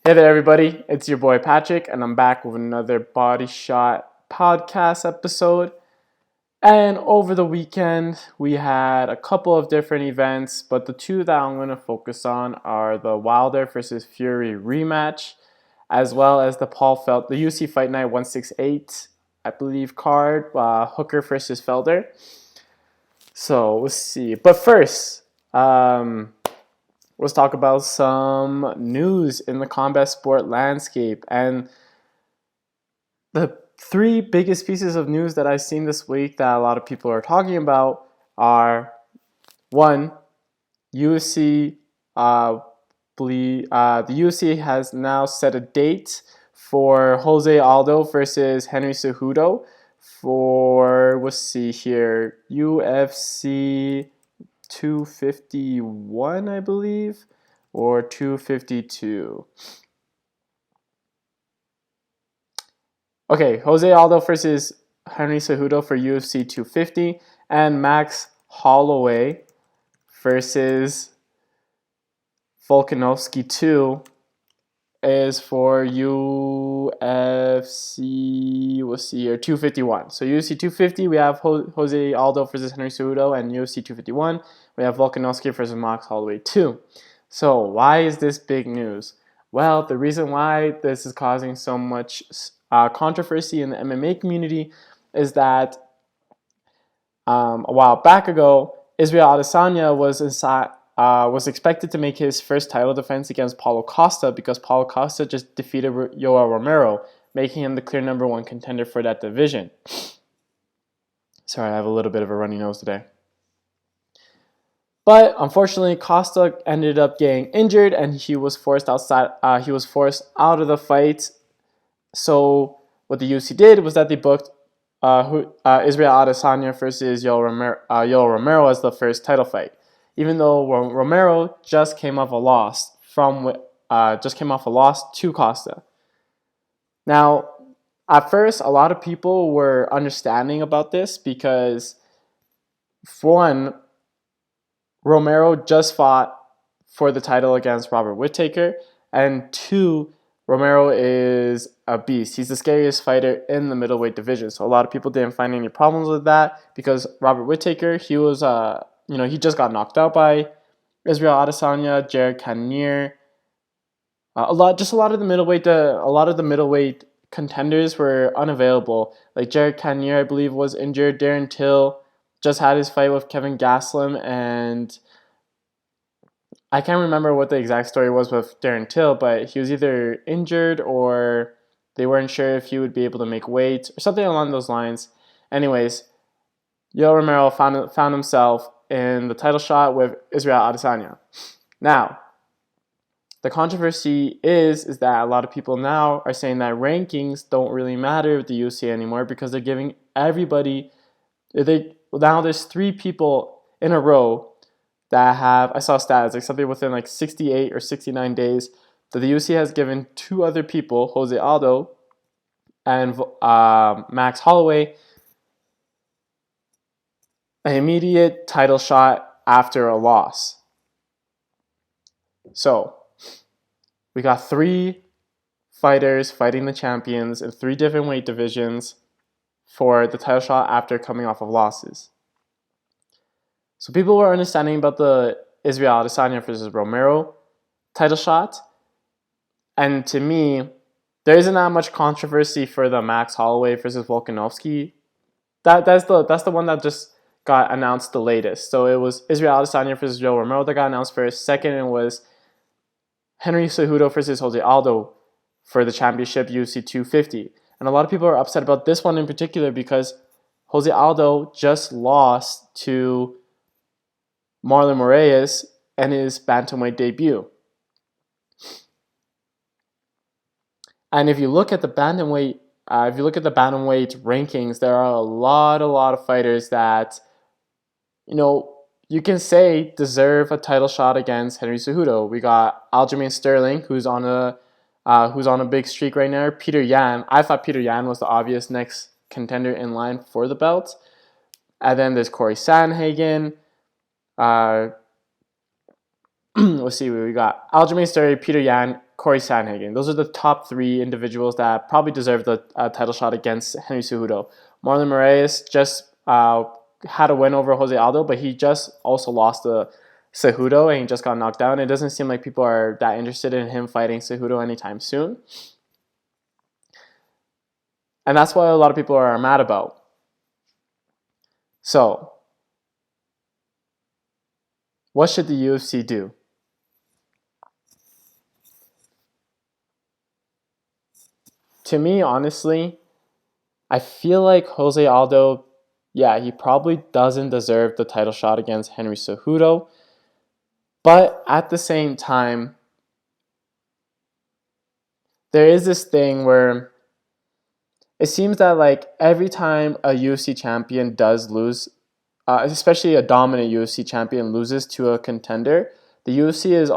Hey there, everybody. It's your boy Patrick, and I'm back with another Bodyshot podcast episode. And over the weekend, we had a couple of different events, but the two that I'm going to focus on are the Wilder versus Fury rematch, as well as the the UFC Fight Night 168, I believe, card, Hooker versus Felder. So we'll see. But first, let's talk about some news in the combat sport landscape. And the three biggest pieces of news that I've seen this week that a lot of people are talking about are, one, UFC. The UFC has now set a date for Jose Aldo versus Henry Cejudo for, let's see here, UFC 251, I believe, or 252. Okay, Jose Aldo versus Henry Cejudo for UFC 250, and Max Holloway versus Volkanowski 2 is for UFC, we'll see here, 251. So UFC 250, we have Jose Aldo versus Henry Cejudo, and UFC 251, we have Volkanovski versus Max Holloway 2. So why is this big news? Well, the reason why this is causing so much controversy in the MMA community is that a while back ago, Israel Adesanya was expected to make his first title defense against Paulo Costa because Paulo Costa just defeated Yoel Romero, making him the clear number one contender for that division. Sorry, I have a little bit of a runny nose today. But unfortunately, Costa ended up getting injured, and he was forced outside. He was forced out of the fight. So what the UFC did was that they booked Israel Adesanya versus Yoel Romero as the first title fight, even though Romero just came off a loss to Costa. Now, at first, a lot of people were understanding about this because, for one, Romero just fought for the title against Robert Whittaker, and two, Romero is a beast. He's the scariest fighter in the middleweight division. So a lot of people didn't find any problems with that because Robert Whittaker, he was he just got knocked out by Israel Adesanya, Jared Cannonier. A lot of the middleweight contenders were unavailable. Like Jared Cannonier, I believe, was injured. Darren Till just had his fight with Kevin Gastelum, and I can't remember what the exact story was with Darren Till, but he was either injured or they weren't sure if he would be able to make weight or something along those lines. Anyways, Yoel Romero found himself in the title shot with Israel Adesanya. Now, the controversy is that a lot of people now are saying that rankings don't really matter with the UFC anymore because they're giving everybody. Now there's three people in a row that have, I saw stats, like something within like 68 or 69 days, that the UFC has given two other people, Jose Aldo and Max Holloway, an immediate title shot after a loss. So, we got three fighters fighting the champions in three different weight divisions for the title shot after coming off of losses. So people were understanding about the Israel Adesanya versus Romero title shot. And to me, there isn't that much controversy for the Max Holloway versus Volkanovski. That's the one that just got announced the latest. So it was Israel Adesanya versus Yoel Romero that got announced first. Second, it was Henry Cejudo versus Jose Aldo for the championship UFC 250. And a lot of people are upset about this one in particular because Jose Aldo just lost to Marlon Moraes in his bantamweight debut. And if you look at the bantamweight rankings, there are a lot of fighters that, you can say deserve a title shot against Henry Cejudo. We got Aljamain Sterling, who's on a big streak right now. Peter Yan. I thought Peter Yan was the obvious next contender in line for the belt. And then there's Corey Sandhagen. Let's see, we got Aljamain Sterling, Peter Yan, Corey Sandhagen. Those are the top 3 individuals that probably deserve the title shot against Henry Cejudo. Marlon Moraes just had a win over Jose Aldo, but he just also lost to Cejudo and he just got knocked down. It doesn't seem like people are that interested in him fighting Cejudo anytime soon. And that's what a lot of people are mad about. So, what should the UFC do? To me, honestly, I feel like Jose Aldo, yeah, he probably doesn't deserve the title shot against Henry Cejudo. But at the same time, there is this thing where it seems that like every time a UFC champion does lose, especially a dominant UFC champion loses to a contender, the UFC is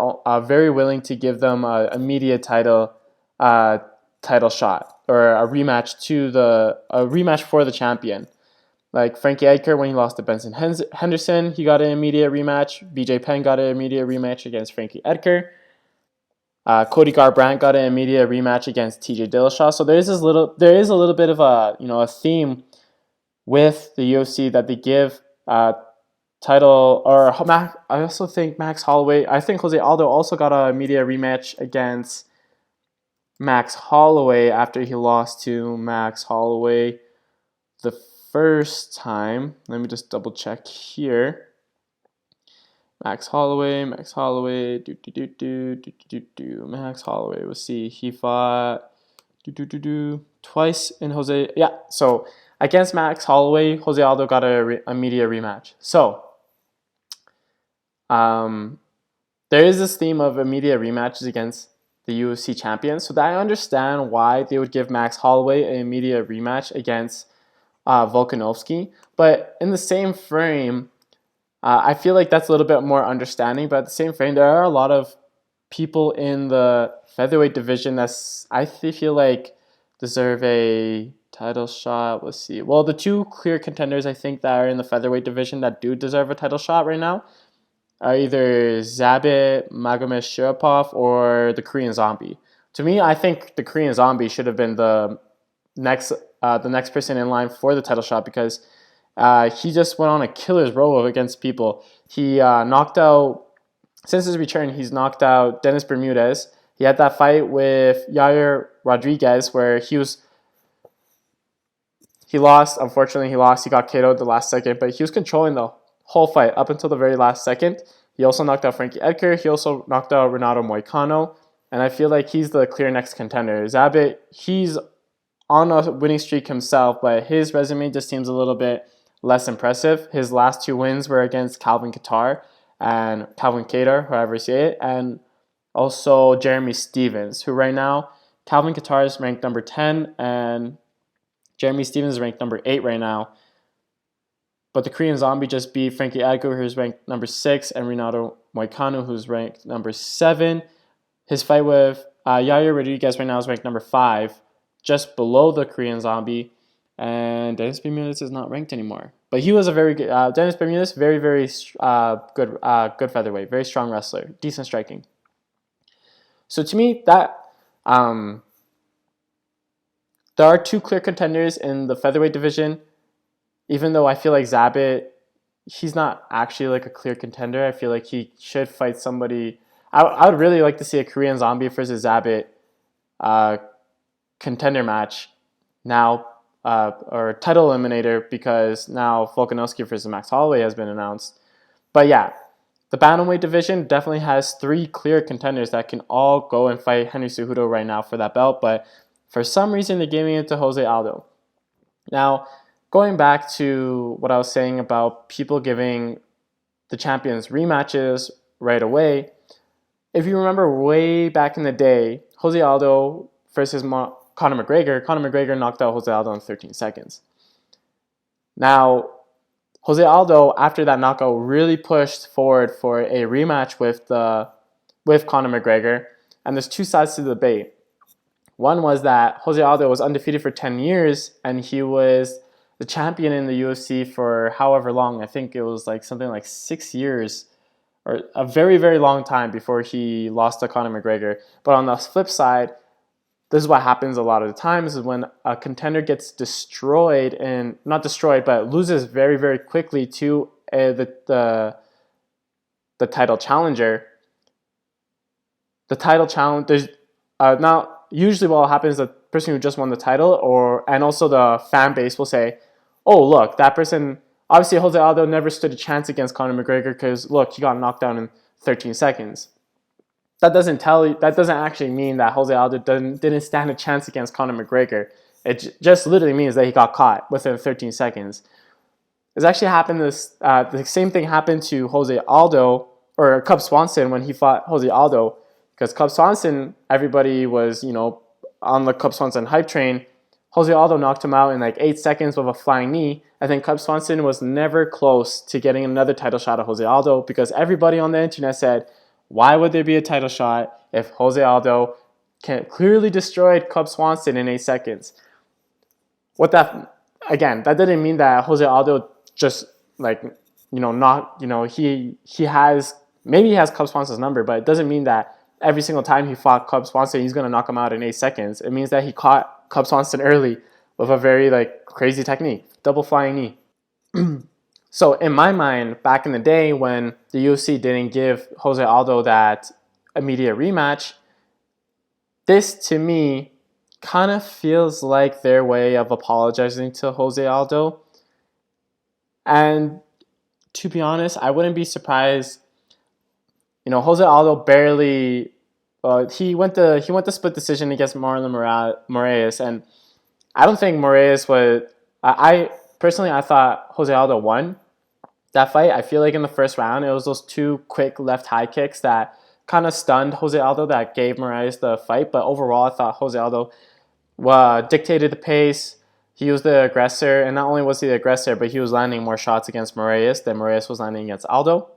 very willing to give them an immediate title shot or a rematch for the champion. Like Frankie Edgar, when he lost to Benson Henderson, he got an immediate rematch. BJ Penn got an immediate rematch against Frankie Edgar. Cody Garbrandt got an immediate rematch against TJ Dillashaw. So there is a little bit of a theme with the UFC that they give title or I also think Max Holloway. I think Jose Aldo also got an immediate rematch against Max Holloway after he lost to Max Holloway the first time. Let me just double check here. Max Holloway, Max Holloway. Let's see. He fought twice in Jose. Yeah, so against Max Holloway, Jose Aldo got an immediate rematch. So, there is this theme of immediate rematches against the UFC champions. So that I understand why they would give Max Holloway an immediate rematch against Volkanovski. But in the same frame, I feel like that's a little bit more understanding. But at the same frame, there are a lot of people in the featherweight division that's I feel like deserve a title shot. Let's see. Well, the 2 clear contenders I think that are in the featherweight division that do deserve a title shot right now are either Zabit Magomedsharipov or the Korean Zombie. To me, I think the Korean Zombie should have been the next person in line for the title shot because he just went on a killer's row against people. He knocked out, since his return, he's knocked out Dennis Bermudez. He had that fight with Yair Rodriguez where he lost. Unfortunately, he lost. He got KO'd the last second, but he was controlling the whole fight up until the very last second. He also knocked out Frankie Edgar. He also knocked out Renato Moicano. And I feel like he's the clear next contender. Zabit, he's on a winning streak himself, but his resume just seems a little bit less impressive. His last 2 wins were against Calvin Kattar and Calvin Kattar, however you say it, and also Jeremy Stevens, who right now, Calvin Kattar is ranked number 10 and Jeremy Stevens is ranked number 8 right now. But the Korean Zombie just beat Frankie Edgar, who's ranked number 6, and Renato Moicano, who's ranked number 7. His fight with Yair Rodriguez right now is ranked number 5, just below the Korean Zombie. And Dennis Bermudez is not ranked anymore. But he was a very good, Dennis Bermudez, very, very good featherweight, very strong wrestler, decent striking. So to me, that there are 2 clear contenders in the featherweight division. Even though I feel like Zabit, he's not actually like a clear contender. I feel like he should fight somebody. I would really like to see a Korean Zombie versus Zabit contender match now, or title eliminator, because now Volkanovski versus Max Holloway has been announced. But yeah, the bantamweight division definitely has 3 clear contenders that can all go and fight Henry Cejudo right now for that belt. But for some reason, they're giving it to Jose Aldo. Now, going back to what I was saying about people giving the champions rematches right away, if you remember way back in the day, Jose Aldo versus Conor McGregor knocked out Jose Aldo in 13 seconds. Now, Jose Aldo, after that knockout, really pushed forward for a rematch with Conor McGregor, and there's 2 sides to the debate. One was that Jose Aldo was undefeated for 10 years, and he was the champion in the UFC for however long. I think it was like something like 6 years or a very, very long time before he lost to Conor McGregor. But on the flip side, this is what happens a lot of the times is when a contender gets destroyed, and not destroyed, but loses very, very quickly to the title challenger. The title challenge, there's now usually what happens is the person who just won the title, and also the fan base will say, oh, look, that person, obviously Jose Aldo never stood a chance against Conor McGregor because, look, he got knocked down in 13 seconds. That doesn't actually mean that Jose Aldo didn't stand a chance against Conor McGregor. It just literally means that he got caught within 13 seconds. It's actually happened the same thing happened to Jose Aldo, or Cub Swanson when he fought Jose Aldo, because Cub Swanson, everybody was, on the Cub Swanson hype train. Jose Aldo knocked him out in like 8 seconds with a flying knee. I think Cub Swanson was never close to getting another title shot at Jose Aldo because everybody on the internet said, why would there be a title shot if Jose Aldo clearly destroyed Cub Swanson in 8 seconds? That didn't mean that Jose Aldo just he has Cub Swanson's number, but it doesn't mean that every single time he fought Cub Swanson, he's going to knock him out in 8 seconds. It means that he caught Cub Swanson early with a very crazy technique, double flying knee. So in my mind, back in the day when the UFC didn't give Jose Aldo that immediate rematch, this to me kind of feels like their way of apologizing to Jose Aldo. And to be honest, I wouldn't be surprised. Jose Aldo barely. He went to split decision against Marlon Moraes, and I don't think Moraes would. I personally, I thought Jose Aldo won that fight. I feel like in the first round, it was those two quick left high kicks that kind of stunned Jose Aldo that gave Moraes the fight. But overall, I thought Jose Aldo dictated the pace. He was the aggressor, and not only was he the aggressor, but he was landing more shots against Moraes than Moraes was landing against Aldo.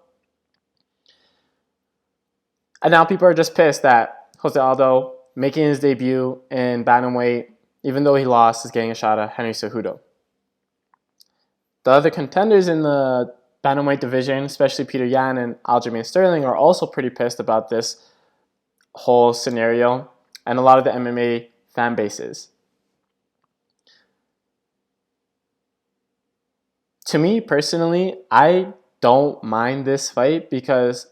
And now people are just pissed that Jose Aldo, making his debut in bantamweight, even though he lost, is getting a shot at Henry Cejudo. The other contenders in the bantamweight division, especially Peter Yan and Aljamain Sterling, are also pretty pissed about this whole scenario, and a lot of the MMA fan bases. To me personally, I don't mind this fight because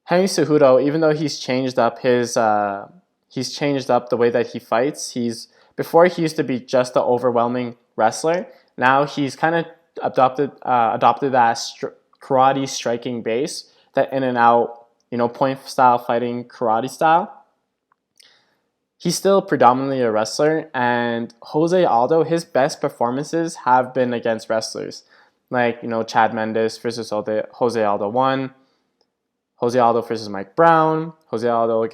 Henry Cejudo, even though he's changed up the way that he fights. Before he used to be just the overwhelming wrestler. Now he's kind of adopted that karate striking base, that in and out, point style fighting karate style. He's still predominantly a wrestler, and Jose Aldo, his best performances have been against wrestlers, like Chad Mendes versus Jose Aldo 1. Jose Aldo versus Mike Brown. Jose Aldo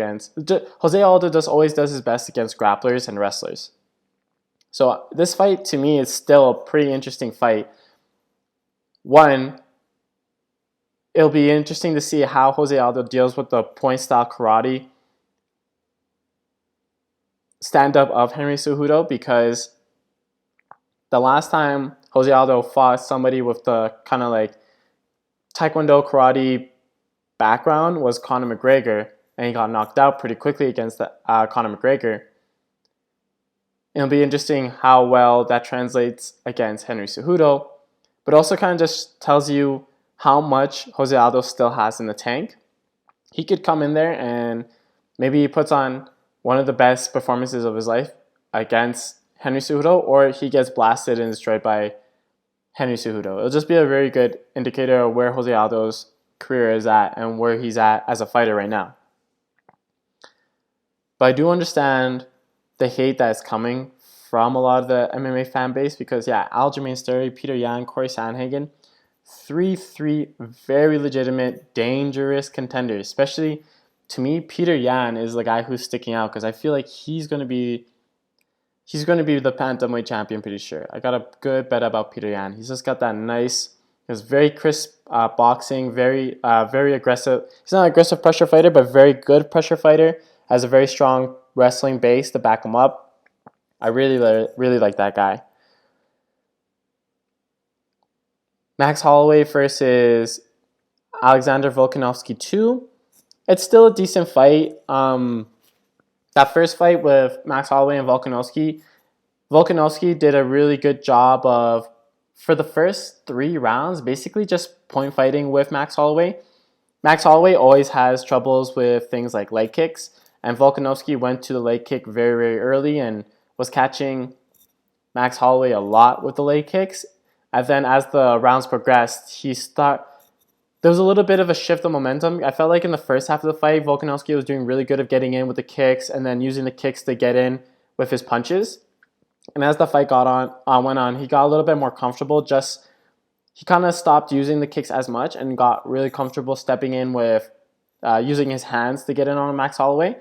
just always does his best against grapplers and wrestlers. So this fight to me is still a pretty interesting fight. One, it'll be interesting to see how Jose Aldo deals with the point style karate stand up of Henry Cejudo, because the last time Jose Aldo fought somebody with the kind of Taekwondo karate background was Conor McGregor, and he got knocked out pretty quickly against Conor McGregor. It'll be interesting how well that translates against Henry Cejudo, but also kind of just tells you how much Jose Aldo still has in the tank. He could come in there and maybe he puts on one of the best performances of his life against Henry Cejudo, or he gets blasted and destroyed by Henry Cejudo. It'll just be a very good indicator of where Jose Aldo's career is at and where he's at as a fighter right now. But I do understand the hate that is coming from a lot of the MMA fan base, because Aljamain Sterling, Peter Yan, Corey Sandhagen, three very legitimate, dangerous contenders. Especially to me, Peter Yan is the guy who's sticking out, because I feel like he's going to be the bantamweight champion, pretty sure. I got a good bet about Peter Yan. He's just got that nice. He's very crisp boxing, very aggressive. He's not an aggressive pressure fighter, but very good pressure fighter. Has a very strong wrestling base to back him up. I really like that guy. Max Holloway versus Alexander Volkanowski 2. It's still a decent fight. That first fight with Max Holloway and Volkanovski did a really good job of, for the first 3 rounds, basically just point fighting with Max Holloway. Max Holloway always has troubles with things like leg kicks, and Volkanovski went to the leg kick very, very early and was catching Max Holloway a lot with the leg kicks. And then as the rounds progressed, there was a little bit of a shift of momentum. I felt like in the first half of the fight, Volkanovski was doing really good of getting in with the kicks and then using the kicks to get in with his punches. And as the fight went on, he got a little bit more comfortable. He kind of stopped using the kicks as much and got really comfortable stepping in with using his hands to get in on Max Holloway.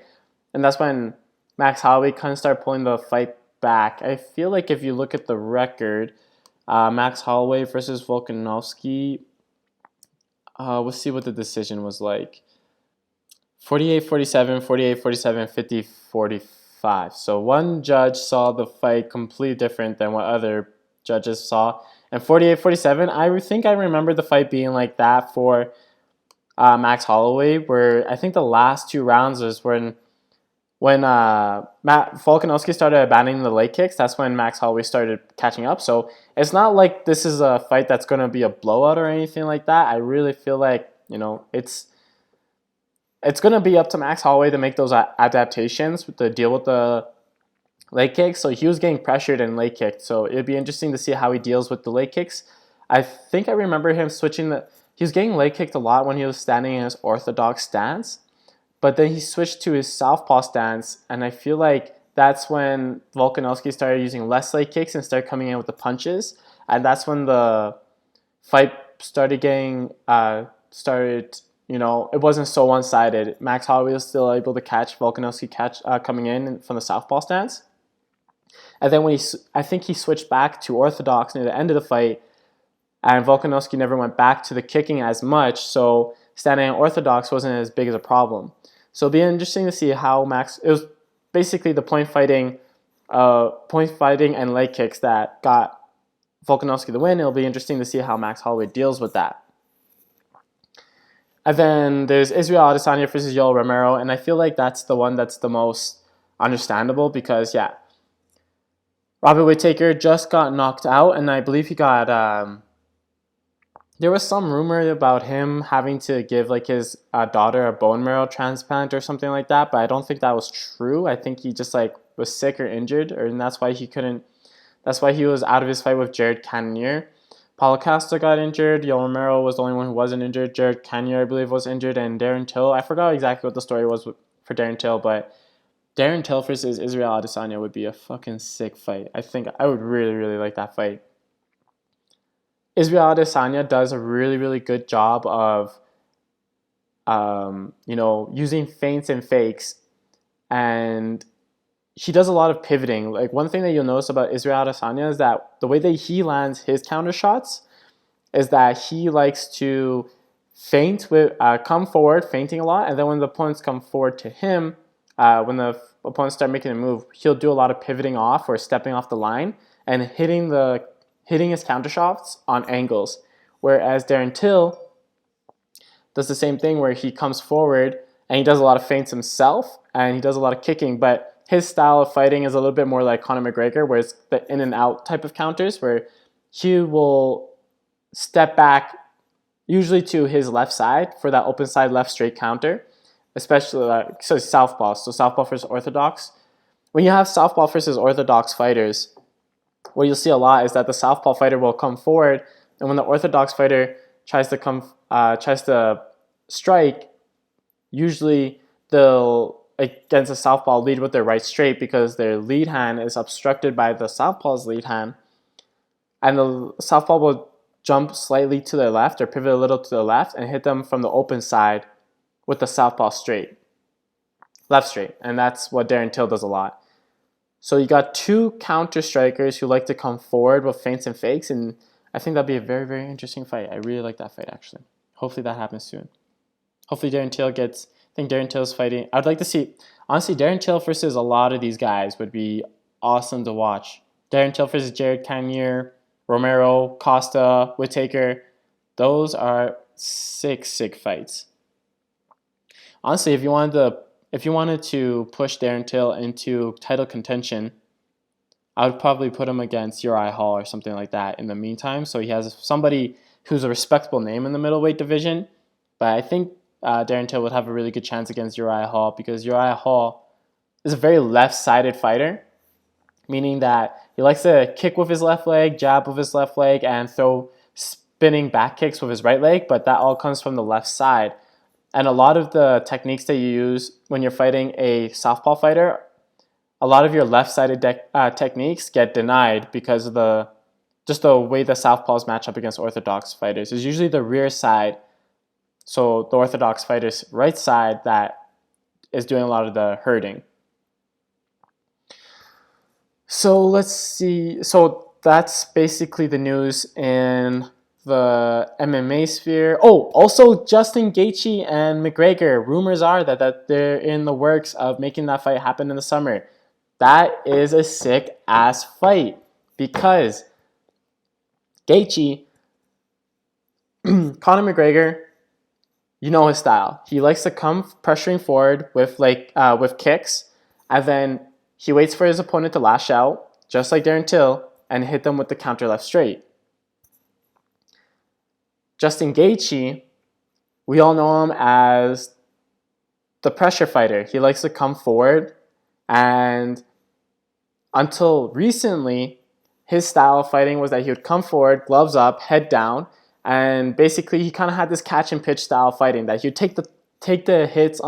And that's when Max Holloway kind of started pulling the fight back. I feel like if you look at the record, Max Holloway versus Volkanovski, we'll see what the decision was like. 48-47, 48-47, 50-45. So one judge saw the fight completely different than what other judges saw. And 48-47, I think I remember the fight being like that for Max Holloway, where I think the last 2 rounds was when Volkanovski started abandoning the leg kicks. That's when Max Holloway started catching up. So it's not like this is a fight that's going to be a blowout or anything like that. I really feel like, it's going to be up to Max Holloway to make those adaptations to deal with the leg kicks. So he was getting pressured and leg kicked. So it'd be interesting to see how he deals with the leg kicks. I think I remember him he was getting leg kicked a lot when he was standing in his orthodox stance. But then he switched to his southpaw stance, and I feel like that's when Volkanovski started using less leg kicks and started coming in with the punches. And that's when the fight started it wasn't so one-sided. Max Holloway was still able to catch Volkanovski coming in from the southpaw stance. And then I think he switched back to orthodox near the end of the fight, and Volkanovski never went back to the kicking as much, so standing in orthodox wasn't as big as a problem. So it'll be interesting to see how it was basically the point fighting and leg kicks that got Volkanovski the win. It'll be interesting to see how Max Holloway deals with that. And then there's Israel Adesanya versus Yoel Romero, and I feel like that's the one that's the most understandable because, Robert Whittaker just got knocked out, and I believe he got there was some rumor about him having to give his daughter a bone marrow transplant or something like that, but I don't think that was true. I think he just was sick or injured, and that's why he was out of his fight with Jared Cannonier. Paulo Costa got injured. Yoel Romero was the only one who wasn't injured. Jared Cannonier, I believe, was injured, and Darren Till. I forgot exactly what the story was for Darren Till, but Darren Till versus Israel Adesanya would be a fucking sick fight. I think I would really, really like that fight. Israel Adesanya does a really, really good job of, using feints and fakes, and he does a lot of pivoting. One thing that you'll notice about Israel Adesanya is that the way that he lands his counter shots is that he likes to come forward, feinting a lot, and then when the opponents come forward to him, when the opponents start making a move, he'll do a lot of pivoting off or stepping off the line and hitting his counter shots on angles. Whereas Darren Till does the same thing where he comes forward and he does a lot of feints himself and he does a lot of kicking, but his style of fighting is a little bit more like Conor McGregor, where it's the in and out type of counters where he will step back usually to his left side for that open side left straight counter, especially southpaw. So southpaw versus orthodox. When you have southpaw versus orthodox fighters, what you'll see a lot is that the southpaw fighter will come forward, and when the orthodox fighter tries to strike, usually they'll, against a southpaw, lead with their right straight because their lead hand is obstructed by the southpaw's lead hand, and the southpaw will jump slightly to their left or pivot a little to the left and hit them from the open side with the southpaw left straight, and that's what Darren Till does a lot. So you got 2 counter strikers who like to come forward with feints and fakes, and I think that'd be a very, very interesting fight. I really like that fight, actually. Hopefully that happens soon. Hopefully Darren Till I think Darren Till's fighting. I'd like to see, honestly, Darren Till versus a lot of these guys would be awesome to watch. Darren Till versus Jared Cannonier, Romero, Costa, Whittaker. Those are 6 sick fights. Honestly, if you wanted to push Darren Till into title contention, I would probably put him against Uriah Hall or something like that in the meantime. So he has somebody who's a respectable name in the middleweight division. But I think Darren Till would have a really good chance against Uriah Hall because Uriah Hall is a very left-sided fighter, meaning that he likes to kick with his left leg, jab with his left leg, and throw spinning back kicks with his right leg, but that all comes from the left side. And a lot of the techniques that you use when you're fighting a southpaw fighter, a lot of your left-sided techniques get denied because of the way the southpaws match up against orthodox fighters. It's usually the rear side, so the orthodox fighter's right side, that is doing a lot of the hurting. So let's see. So that's basically the news in the MMA sphere. Oh, also Justin Gaethje and McGregor. Rumors are that they're in the works of making that fight happen in the summer. That is a sick ass fight because Gaethje, Conor McGregor, you know his style. He likes to come pressuring forward with kicks, and then he waits for his opponent to lash out, just like Darren Till, and hit them with the counter left straight. Justin Gaethje, we all know him as the pressure fighter. He likes to come forward, and until recently, his style of fighting was that he would come forward, gloves up, head down, and basically he kind of had this catch and pitch style of fighting that he would take the hits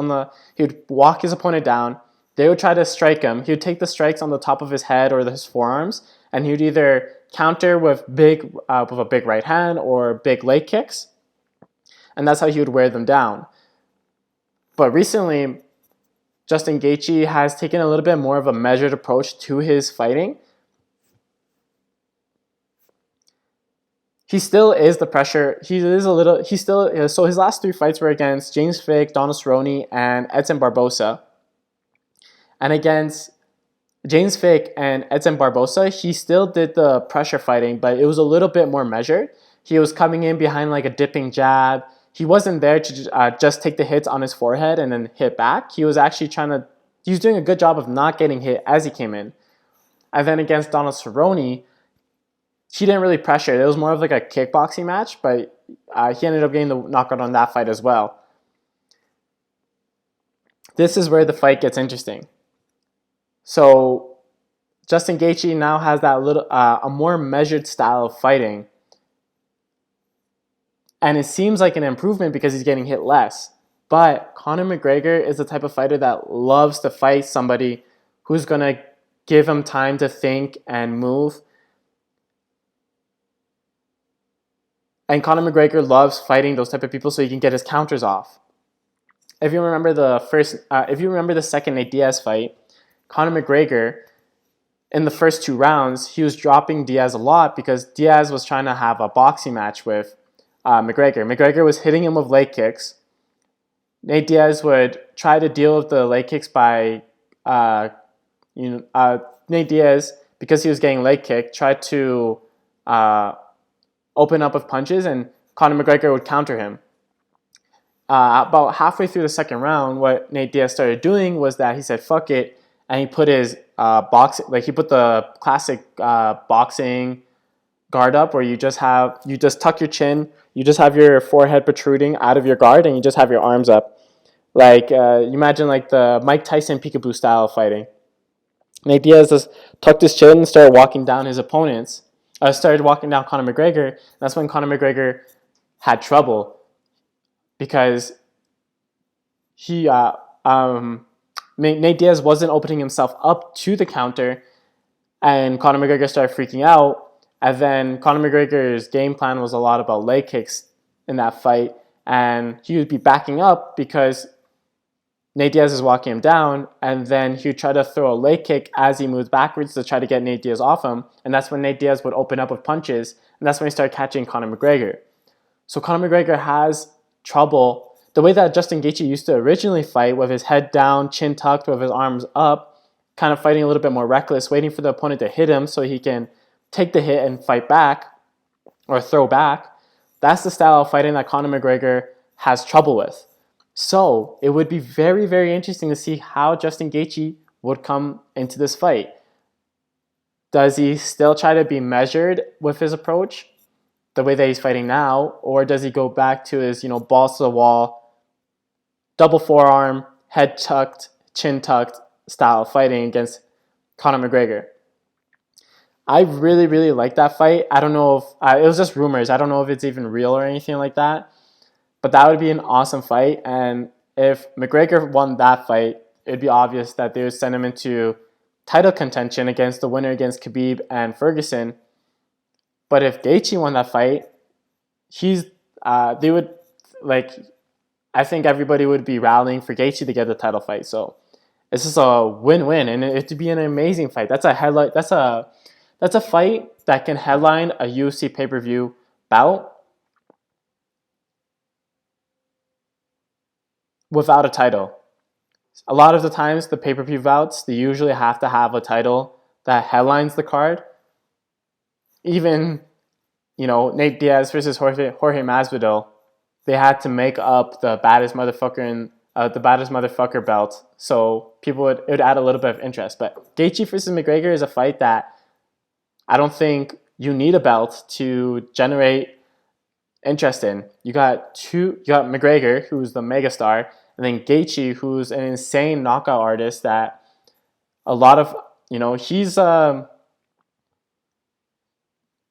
he would walk his opponent down. They would try to strike him. He would take the strikes on the top of his head or his forearms, and he would either counter with a big right hand or big leg kicks, and that's how he would wear them down. But recently, Justin Gaethje has taken a little bit more of a measured approach to his fighting. He still is the pressure. So his last 3 fights were against James Vick, Donald Cerrone, and Edson Barbosa. And against James Vick and Edson Barbosa, he still did the pressure fighting, but it was a little bit more measured. He was coming in behind like a dipping jab. He wasn't there to just take the hits on his forehead and then hit back. He was actually he was doing a good job of not getting hit as he came in. And then against Donald Cerrone, he didn't really pressure. It was more of like a kickboxing match, but he ended up getting the knockout on that fight as well. This is where the fight gets interesting. So Justin Gaethje now has that a more measured style of fighting, and it seems like an improvement because he's getting hit less. But Conor McGregor is the type of fighter that loves to fight somebody who's going to give him time to think and move. And Conor McGregor loves fighting those type of people so he can get his counters off. If you remember the second Nate Diaz fight, Conor McGregor, in the first 2 rounds, he was dropping Diaz a lot because Diaz was trying to have a boxing match with McGregor. McGregor was hitting him with leg kicks. Nate Diaz would try to deal with the leg kicks by, Nate Diaz, because he was getting leg kicked, tried to open up with punches, and Conor McGregor would counter him. About halfway through the second round, what Nate Diaz started doing was that he said, fuck it, and he put his he put the classic boxing guard up where you just tuck your chin, you just have your forehead protruding out of your guard, and you just have your arms up. Like, you imagine like the Mike Tyson peekaboo style of fighting. Nate Diaz just tucked his chin and started walking down his opponents. Started walking down Conor McGregor. That's when Conor McGregor had trouble because Nate Diaz wasn't opening himself up to the counter, and Conor McGregor started freaking out. And then Conor McGregor's game plan was a lot about leg kicks in that fight, and he would be backing up because Nate Diaz is walking him down, and then he would try to throw a leg kick as he moves backwards to try to get Nate Diaz off him, and that's when Nate Diaz would open up with punches, and that's when he started catching Conor McGregor. So Conor McGregor has trouble. The way that Justin Gaethje used to originally fight, with his head down, chin tucked, with his arms up, kind of fighting a little bit more reckless, waiting for the opponent to hit him so he can take the hit and fight back or throw back. That's the style of fighting that Conor McGregor has trouble with. So it would be very, very interesting to see how Justin Gaethje would come into this fight. Does he still try to be measured with his approach, the way that he's fighting now, or does he go back to his, balls to the wall, double forearm, head tucked, chin tucked style of fighting against Conor McGregor? I really, really like that fight. I don't know if it was just rumors. I don't know if it's even real or anything like that. But that would be an awesome fight. And if McGregor won that fight, it'd be obvious that they would send him into title contention against the winner against Khabib and Ferguson. But if Gaethje won that fight, they would, I think everybody would be rallying for Gaethje to get the title fight. So it's just a win-win, and it'd be an amazing fight. That's a headline. That's a fight that can headline a UFC pay-per-view bout without a title. A lot of the times, the pay-per-view bouts, they usually have to have a title that headlines the card. Even, Nate Diaz versus Jorge Masvidal, they had to make up the baddest motherfucker belt, so it would add a little bit of interest. But Gaethje versus McGregor is a fight that I don't think you need a belt to generate interest in. You got McGregor, who's the megastar, and then Gaethje, who's an insane knockout artist that a lot of, he's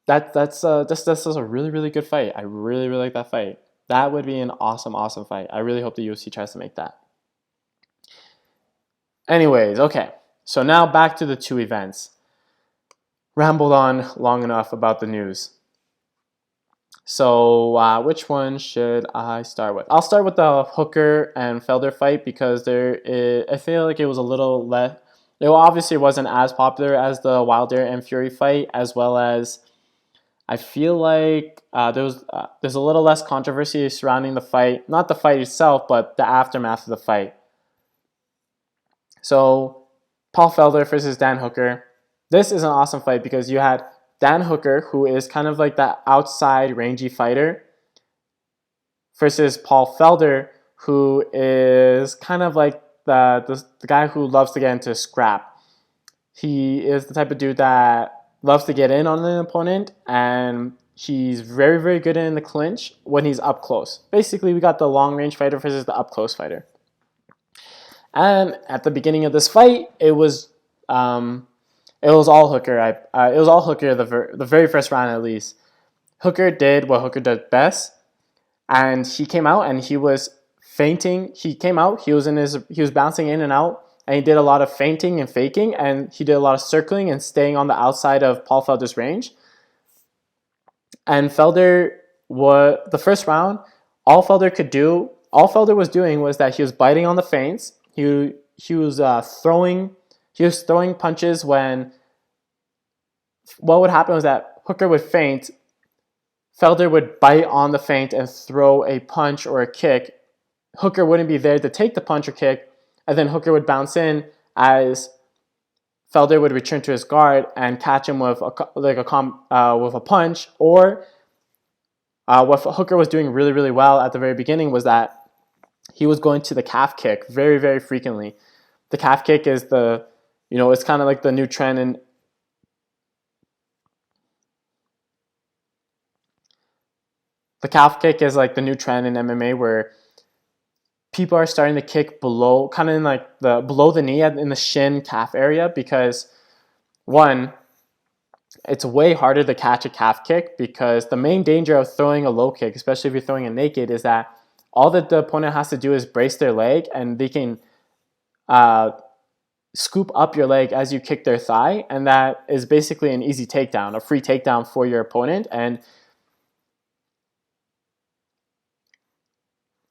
that's a really, really good fight. I really, really like that fight. That would be an awesome, awesome fight. I really hope the UFC tries to make that. Anyways, okay. So now back to the two events. Rambled on long enough about the news. So which one should I start with? I'll start with the Hooker and Felder fight because I feel like it was a little less. It obviously wasn't as popular as the Wilder and Fury fight, as well as I feel like there's a little less controversy surrounding the fight. Not the fight itself, but the aftermath of the fight. So Paul Felder versus Dan Hooker. This is an awesome fight because you had Dan Hooker, who is kind of like that outside rangy fighter, versus Paul Felder, who is kind of like the guy who loves to get into scrap. He is the type of dude that loves to get in on an opponent, and he's very, very good in the clinch when he's up close. Basically, we got the long-range fighter versus the up-close fighter. And at the beginning of this fight, it was all Hooker. It was all Hooker the very first round at least. Hooker did what Hooker does best, and he came out and he was feinting. He came out. He was bouncing in and out, and he did a lot of feinting and faking, and he did a lot of circling and staying on the outside of Paul Felder's range. And Felder, the first round, all Felder was doing was that he was biting on the feints. He was throwing punches when what would happen was that Hooker would feint, Felder would bite on the feint and throw a punch or a kick. Hooker wouldn't be there to take the punch or kick, and then Hooker would bounce in as Felder would return to his guard and catch him with a punch. Or what Hooker was doing really, really well at the very beginning was that he was going to the calf kick very, very frequently. The calf kick is it's kind of like the new trend in the calf kick is like the new trend in MMA where people are starting to kick below, kind of in like the below the knee in the shin calf area, because one, it's way harder to catch a calf kick because the main danger of throwing a low kick, especially if you're throwing it naked, is that all that the opponent has to do is brace their leg and they can scoop up your leg as you kick their thigh, and that is basically an easy takedown, a free takedown for your opponent. And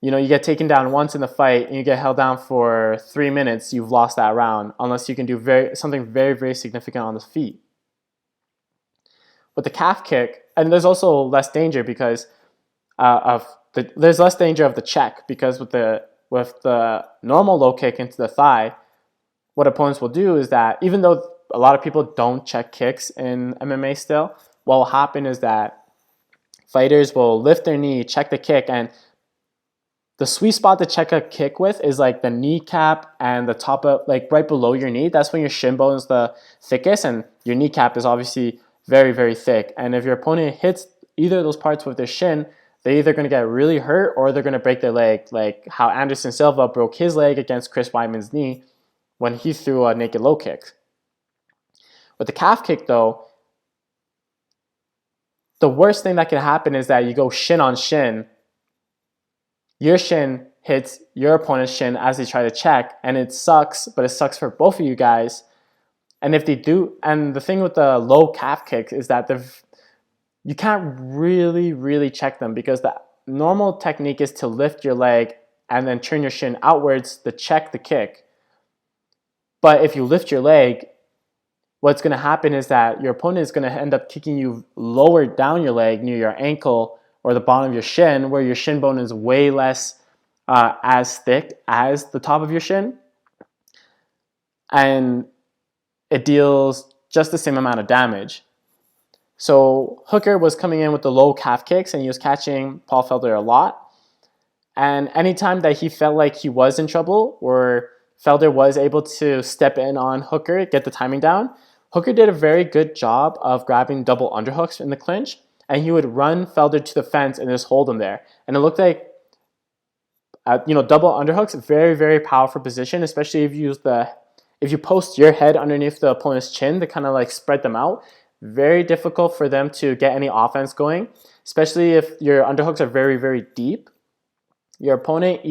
you get taken down once in the fight and you get held down for 3 minutes, you've lost that round unless you can do something very, very significant on the feet. With the calf kick, and there's also less danger because there's less danger of the check, because with the normal low kick into the thigh, what opponents will do is that even though a lot of people don't check kicks in MMA still, what will happen is that fighters will lift their knee, check the kick, and the sweet spot to check a kick with is like the kneecap and the top of, like right below your knee. That's when your shin bone is the thickest, and your kneecap is obviously very, very thick. And if your opponent hits either of those parts with their shin, they're either going to get really hurt or they're going to break their leg, like how Anderson Silva broke his leg against Chris Weidman's knee when he threw a naked low kick. With the calf kick, though, the worst thing that can happen is that you go shin on shin. Your shin hits your opponent's shin as they try to check, and it sucks, but it sucks for both of you guys. And if they do, and the thing with the low calf kick is that you can't really check them, because the normal technique is to lift your leg and then turn your shin outwards to check the kick. But if you lift your leg, what's going to happen is that your opponent is going to end up kicking you lower down your leg near your ankle or the bottom of your shin, where your shin bone is way less as thick as the top of your shin. And it deals just the same amount of damage. So Hooker was coming in with the low calf kicks, and he was catching Paul Felder a lot. And anytime that he felt like he was in trouble, or Felder was able to step in on Hooker, get the timing down, Hooker did a very good job of grabbing double underhooks in the clinch, and he would run Felder to the fence and just hold him there. And it looked like, double underhooks, very, very powerful position, especially if you post your head underneath the opponent's chin to kind of like spread them out. Very difficult for them to get any offense going, especially if your underhooks are very, very deep. Your opponent,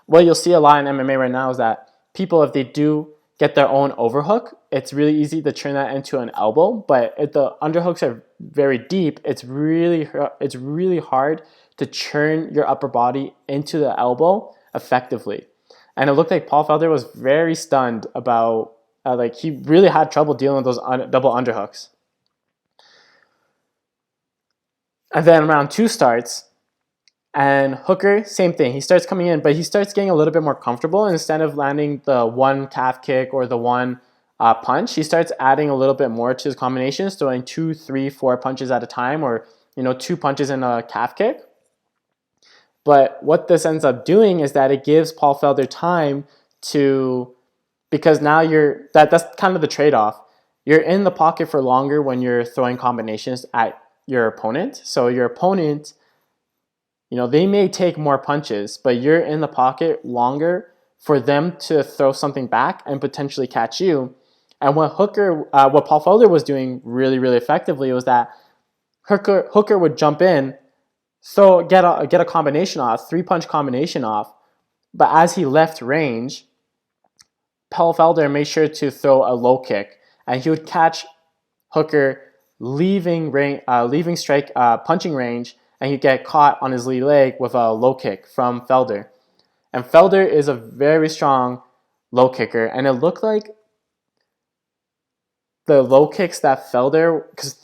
what you'll see a lot in MMA right now is that people, if they do get their own overhook, it's really easy to turn that into an elbow. But if the underhooks are very deep, it's really hard to turn your upper body into the elbow effectively. And it looked like Paul Felder was very stunned about, he really had trouble dealing with those double underhooks. And then round 2 starts, and Hooker, same thing. He starts coming in, but he starts getting a little bit more comfortable. Instead of landing the one calf kick or the one punch, he starts adding a little bit more to his combinations, throwing 2, 3, 4 punches at a time, or 2 punches in a calf kick. But what this ends up doing is that it gives Paul Felder time to, because now that's kind of the trade-off. You're in the pocket for longer when you're throwing combinations at your opponent. So your opponent, they may take more punches, but you're in the pocket longer for them to throw something back and potentially catch you. And what Paul Felder was doing really effectively was that Hooker would jump in, get a combination off, 3-punch combination off, but as he left range, Paul Felder made sure to throw a low kick, and he would catch Hooker leaving strike punching range, and he'd get caught on his lead leg with a low kick from Felder. And Felder is a very strong low kicker, and it looked like the low kicks that Felder, because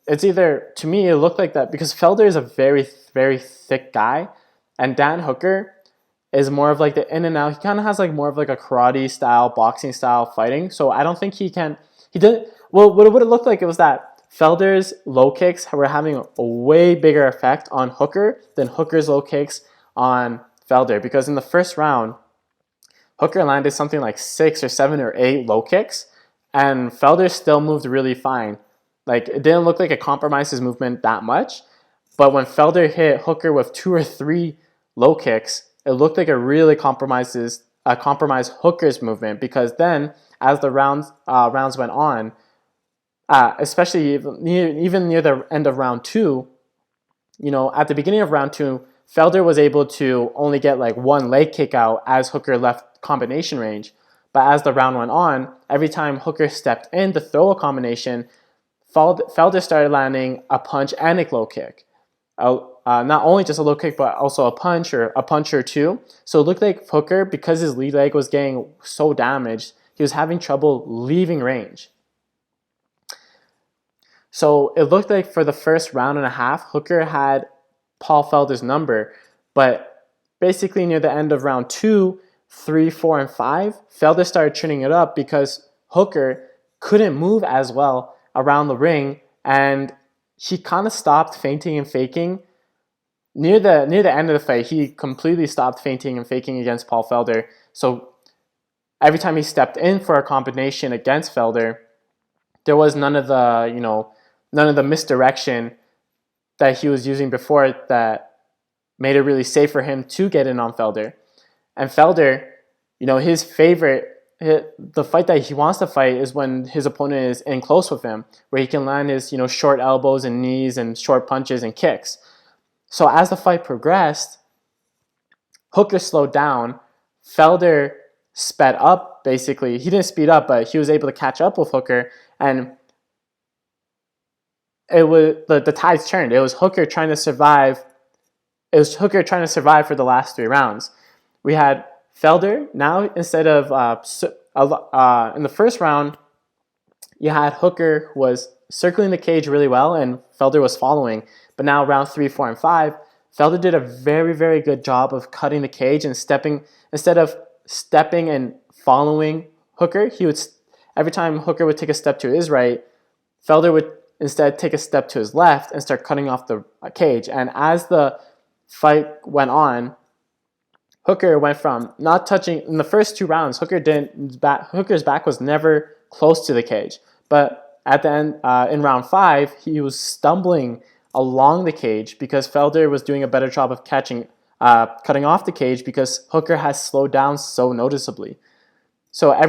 it's either, to me it looked like that because Felder is a very, very thick guy, and Dan Hooker is more of like the in and out. He kind of has like more of like a karate style, boxing style fighting. So I don't think he didn't. Well, what it would have looked like, it was that Felder's low kicks were having a way bigger effect on Hooker than Hooker's low kicks on Felder. Because in the first round, Hooker landed something like 6 or 7 or 8 low kicks, and Felder still moved really fine. Like, it didn't look like it compromised his movement that much. But when Felder hit Hooker with 2 or 3 low kicks, it looked like it really compromised Hooker's movement, because then as the rounds went on, especially even near the end of round 2, at the beginning of round 2, Felder was able to only get like 1 leg kick out as Hooker left combination range. But as the round went on, every time Hooker stepped in to throw a combination, Felder started landing a punch and a low kick. Not only just a low kick, but also a punch or 2. So it looked like Hooker, because his lead leg was getting so damaged, he was having trouble leaving range. So it looked like for the first round and a half, Hooker had Paul Felder's number. But basically near the end of round 2, 3, 4, and 5, Felder started turning it up because Hooker couldn't move as well around the ring, and he kind of stopped feinting and faking. Near the end of the fight, he completely stopped feinting and faking against Paul Felder. So every time he stepped in for a combination against Felder, there was none of the misdirection that he was using before that made it really safe for him to get in on Felder. And Felder, his favorite, the fight that he wants to fight is when his opponent is in close with him, where he can land his, short elbows and knees and short punches and kicks. So as the fight progressed, Hooker slowed down. Felder sped up, basically. He didn't speed up, but he was able to catch up with Hooker. And it was the tides turned. It was Hooker trying to survive. It was Hooker trying to survive for the last 3 rounds. We had Felder. Now, instead of in the first round, you had Hooker was circling the cage really well, and Felder was following. But now round 3, 4, and 5, Felder did a very, very good job of cutting the cage and stepping. Instead of stepping and following Hooker, every time Hooker would take a step to his right, Felder would instead take a step to his left and start cutting off the cage. And as the fight went on, Hooker went from not touching in the first 2 rounds. Hooker's back was never close to the cage, but at the end, in round 5, he was stumbling along the cage because Felder was doing a better job of cutting off the cage because Hooker has slowed down so noticeably. So what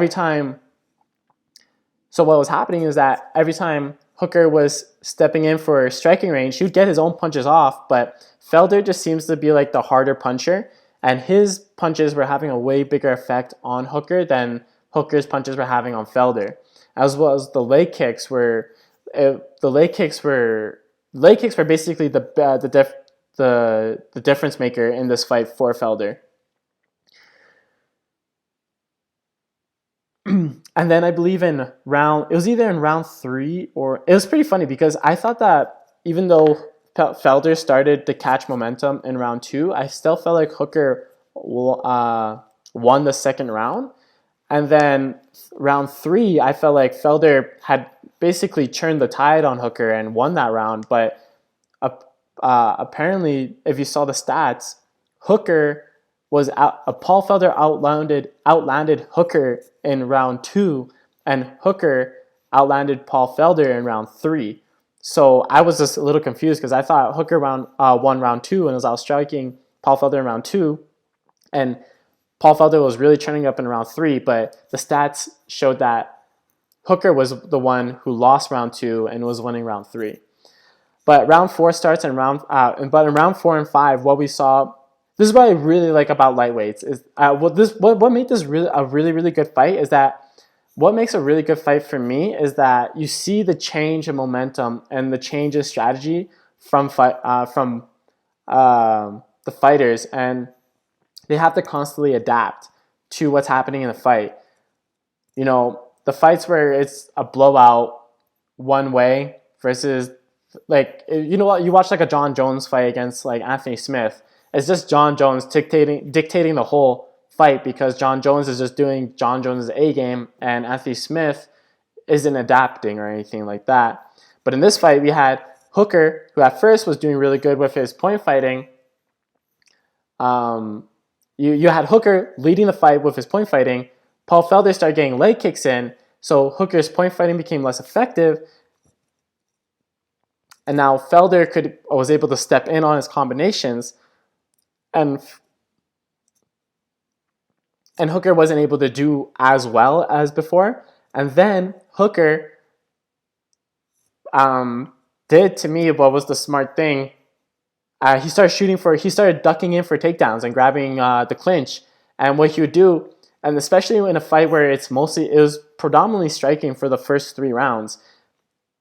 was happening is that every time Hooker was stepping in for striking range, he would get his own punches off, but Felder just seems to be like the harder puncher, and his punches were having a way bigger effect on Hooker than Hooker's punches were having on Felder. As well as the leg kicks were basically the difference maker in this fight for Felder. And then I believe it was either in round 3 or it was pretty funny because I thought that even though Felder started to catch momentum in round 2, I still felt like Hooker won the second round. And then round 3, I felt like Felder had basically turned the tide on Hooker and won that round. But apparently, if you saw the stats, Paul Felder outlanded Hooker in round 2, and Hooker outlanded Paul Felder in round 3. So I was just a little confused because I thought Hooker won round 2 and was outstriking Paul Felder in round 2, and Paul Felder was really turning up in round 3, but the stats showed that Hooker was the one who lost round 2 and was winning round 3. But round 4 starts and but in round 4 and 5, what we saw. This is what I really like about lightweights is what made this a really, really good fight is that what makes a really good fight for me is that you see the change in momentum and the change in strategy from the fighters, and they have to constantly adapt to what's happening in the fight. The fights where it's a blowout one way versus you watch like a John Jones fight against like Anthony Smith. It's just John Jones dictating the whole fight because John Jones is just doing John Jones' A game and Anthony Smith isn't adapting or anything like that. But in this fight, we had Hooker, who at first was doing really good with his point fighting. You had Hooker leading the fight with his point fighting. Paul Felder started getting leg kicks in, so Hooker's point fighting became less effective. And now Felder was able to step in on his combinations, and Hooker wasn't able to do as well as before. And then Hooker did to me what was the smart thing. He started ducking in for takedowns and grabbing the clinch. And what he would do, and especially in a fight where it was predominantly striking for the first 3 rounds.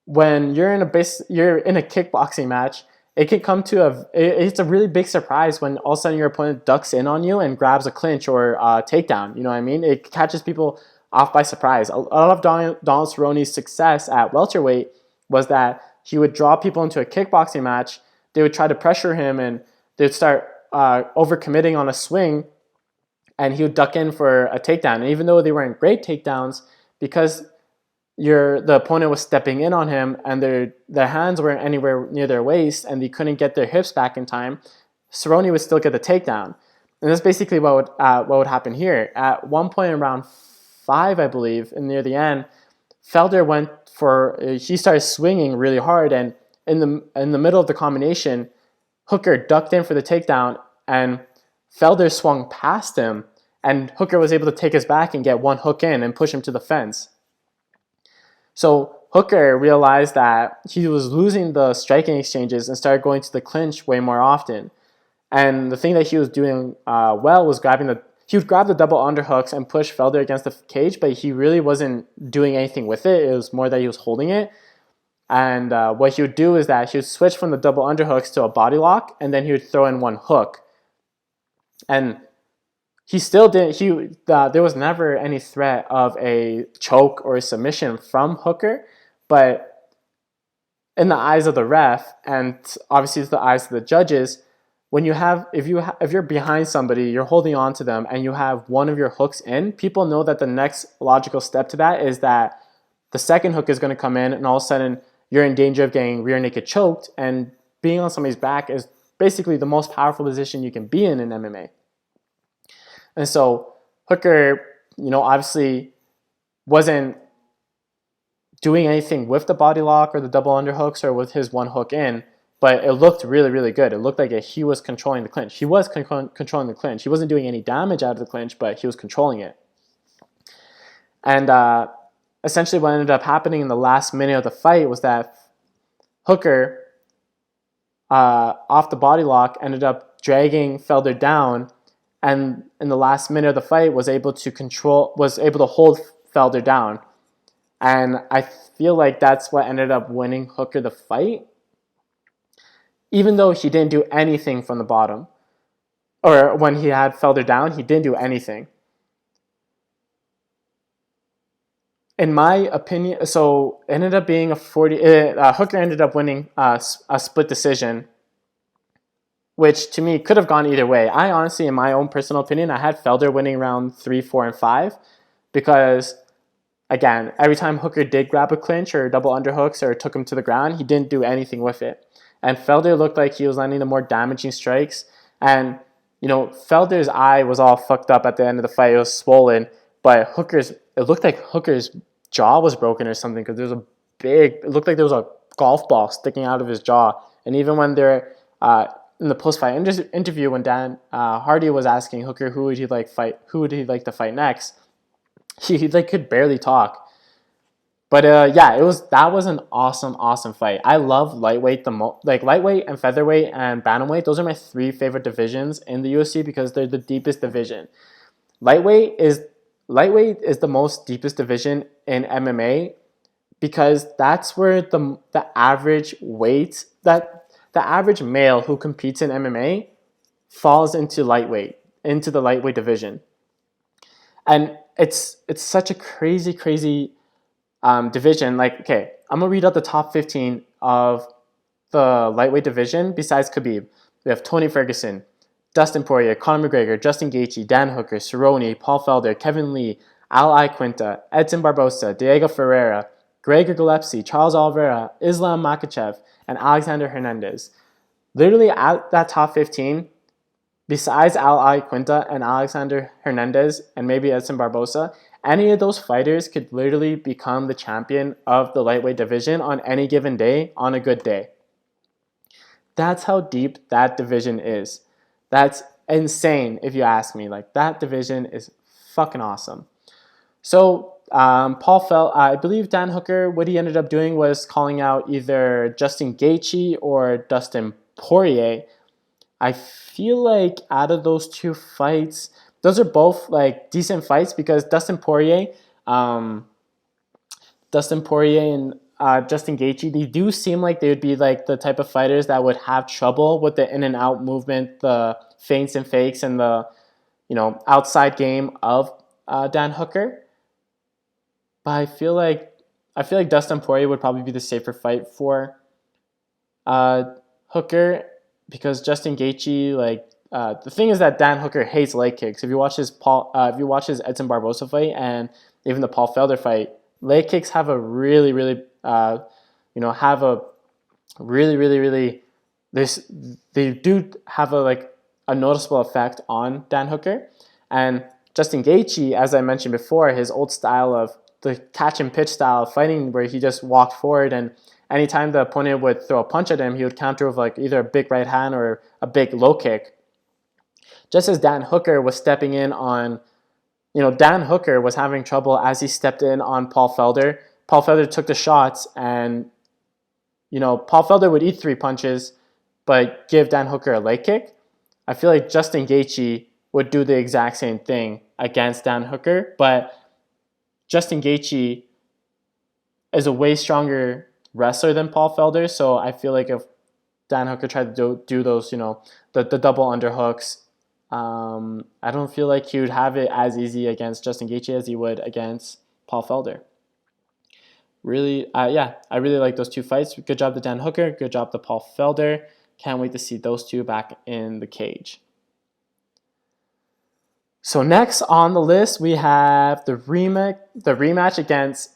When you're in a kickboxing match, it can come to it's a really big surprise when all of a sudden your opponent ducks in on you and grabs a clinch or a takedown. You know what I mean? It catches people off by surprise. A lot of Donald Cerrone's success at welterweight was that he would draw people into a kickboxing match. They would try to pressure him and they'd start overcommitting on a swing, and he would duck in for a takedown. And even though they weren't great takedowns, because the opponent was stepping in on him and their hands weren't anywhere near their waist and they couldn't get their hips back in time, Cerrone would still get the takedown. And that's basically what would happen here. At one point in round 5, I believe, and near the end, Felder he started swinging really hard, and in the middle of the combination, Hooker ducked in for the takedown, and Felder swung past him, and Hooker was able to take his back and get one hook in and push him to the fence. So Hooker realized that he was losing the striking exchanges and started going to the clinch way more often. And the thing that he was doing well was he would grab the double underhooks and push Felder against the cage, but he really wasn't doing anything with it. It was more that he was holding it. And what he would do is that he would switch from the double underhooks to a body lock, and then he would throw in one hook. And he still didn't. There was never any threat of a choke or a submission from Hooker, but in the eyes of the ref, and obviously the eyes of the judges, when if you're behind somebody, you're holding on to them, and you have one of your hooks in, people know that the next logical step to that is that the second hook is going to come in, and all of a sudden you're in danger of getting rear naked choked. And being on somebody's back is basically the most powerful position you can be in MMA. And so Hooker, obviously wasn't doing anything with the body lock or the double underhooks or with his one hook in, but it looked really, really good. It looked like he was controlling the clinch. He was controlling the clinch. He wasn't doing any damage out of the clinch, but he was controlling it. And essentially what ended up happening in the last minute of the fight was that Hooker, off the body lock, ended up dragging Felder down, and in the last minute of the fight was able to hold Felder down. And I feel like that's what ended up winning Hooker the fight, even though he didn't do anything from the bottom. Or when he had Felder down, he didn't do anything. In my opinion, so it ended up being Hooker ended up winning a split decision, which to me could have gone either way. I honestly, in my own personal opinion, I had Felder winning round 3, 4, and 5 because, again, every time Hooker did grab a clinch or double underhooks or took him to the ground, he didn't do anything with it. And Felder looked like he was landing the more damaging strikes. And, Felder's eye was all fucked up at the end of the fight. It was swollen. But it looked like Hooker's jaw was broken or something because it looked like there was a golf ball sticking out of his jaw. And even when they're in the post-fight interview, when Dan Hardy was asking Hooker who would he like to fight next, he could barely talk. But that was an awesome fight. I love lightweight lightweight and featherweight and bantamweight. Those are my 3 favorite divisions in the UFC because they're the deepest division. Lightweight is the most deepest division in MMA because that's where the average weight, that the average male who competes in MMA falls into the lightweight division. And it's such a crazy division. Like, okay, I'm gonna read out the top 15 of the lightweight division besides Khabib. We have Tony Ferguson, Dustin Poirier, Conor McGregor, Justin Gaethje, Dan Hooker, Cerrone, Paul Felder, Kevin Lee, Al Iaquinta, Edson Barbosa, Diego Ferreira, Gregor Gillespie, Charles Oliveira, Islam Makhachev, and Alexander Hernandez. Literally at that top 15, besides Al Iaquinta and Alexander Hernandez and maybe Edson Barbosa, any of those fighters could literally become the champion of the lightweight division on any given day, on a good day. That's how deep that division is. That's insane if you ask me. Like, that division is fucking awesome. So I believe Dan Hooker, what he ended up doing was calling out either Justin Gaethje or Dustin Poirier. I feel like out of those 2 fights, those are both like decent fights because Dustin Poirier and Justin Gaethje, they do seem like they would be like the type of fighters that would have trouble with the in and out movement, the feints and fakes, and the outside game of Dan Hooker. But I feel like Dustin Poirier would probably be the safer fight for Hooker because Justin Gaethje, the thing is that Dan Hooker hates leg kicks. If you watch his Edson Barbosa fight and even the Paul Felder fight, leg kicks have a really, really, have a really, really, really, they do have a noticeable effect on Dan Hooker. And Justin Gaethje, as I mentioned before, his old style of the catch and pitch style of fighting, where he just walked forward, and anytime the opponent would throw a punch at him, he would counter with either a big right hand or a big low kick. Just as Dan Hooker was stepping in on, Dan Hooker was having trouble as he stepped in on Paul Felder. Paul Felder took the shots, and Paul Felder would eat 3 punches, but give Dan Hooker a leg kick. I feel like Justin Gaethje would do the exact same thing against Dan Hooker, but Justin Gaethje is a way stronger wrestler than Paul Felder, so I feel like if Dan Hooker tried to do those, the double underhooks, I don't feel like he would have it as easy against Justin Gaethje as he would against Paul Felder. Really, I really like those 2 fights. Good job to Dan Hooker. Good job to Paul Felder. Can't wait to see those 2 back in the cage. So next on the list, we have the rematch against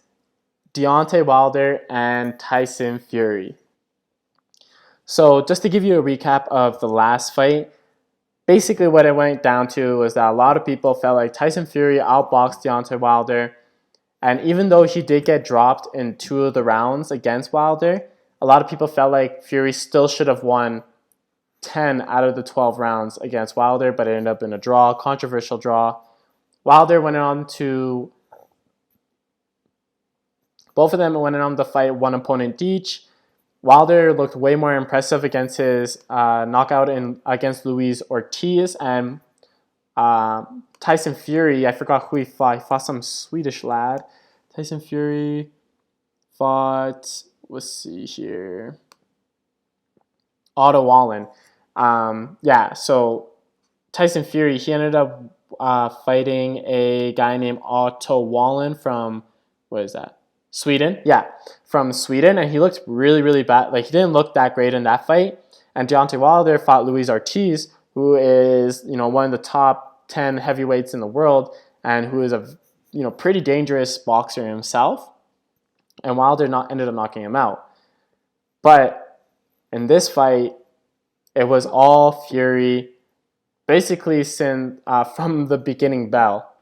Deontay Wilder and Tyson Fury. So just to give you a recap of the last fight, basically what it went down to was that a lot of people felt like Tyson Fury outboxed Deontay Wilder. And even though he did get dropped in 2 of the rounds against Wilder, a lot of people felt like Fury still should have won 10 out of the 12 rounds against Wilder, but it ended up in a draw, controversial draw. Wilder went on to, both of them went on to fight 1 opponent each. Wilder looked way more impressive against his knockout against Luis Ortiz, and Tyson Fury, I forgot who he fought. He fought some Swedish lad. Tyson Fury fought, let's see here, Otto Wallen. So Tyson Fury, he ended up fighting a guy named Otto Wallen from, Sweden? Yeah, from Sweden, and he looked really, really bad. He didn't look that great in that fight. And Deontay Wilder fought Luis Ortiz, who is, one of the top 10 heavyweights in the world, and who is a pretty dangerous boxer himself. And Wilder ended up knocking him out. But in this fight, it was all Fury, basically from the beginning bell.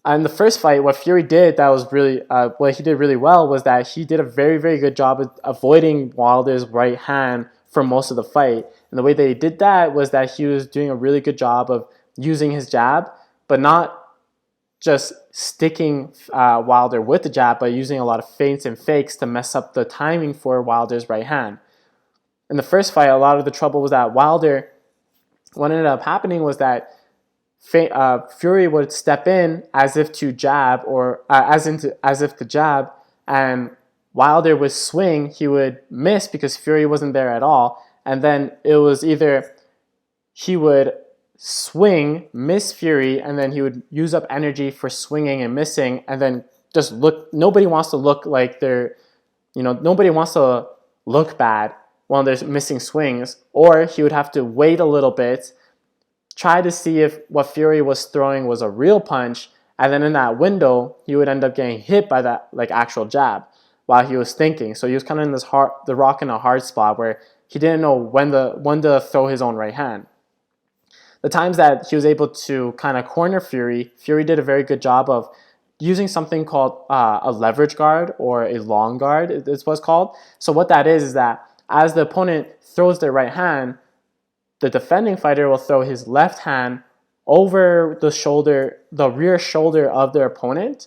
And the first fight, what Fury did that was really, what he did really well was that he did a very, very good job of avoiding Wilder's right hand for most of the fight. And the way that he did that was that he was doing a really good job of using his jab, but not just sticking Wilder with the jab, but using a lot of feints and fakes to mess up the timing for Wilder's right hand. In the first fight, a lot of the trouble was that Wilder, what ended up happening was that Fury would step in as if to jab, or as if to jab, and Wilder would swing, he would miss because Fury wasn't there at all. And then it was either he would swing, miss Fury, and then he would use up energy for swinging and missing, and then just look. Nobody wants to look like nobody wants to look bad while they're missing swings. Or he would have to wait a little bit, try to see if what Fury was throwing was a real punch, and then in that window, he would end up getting hit by that actual jab while he was thinking. So he was kind of in the rock in a hard spot where he didn't know when to throw his own right hand. The times that he was able to kind of corner Fury, Fury did a very good job of using something called a leverage guard, or a long guard is what's called. So what that is that as the opponent throws their right hand, the defending fighter will throw his left hand over the rear shoulder of their opponent,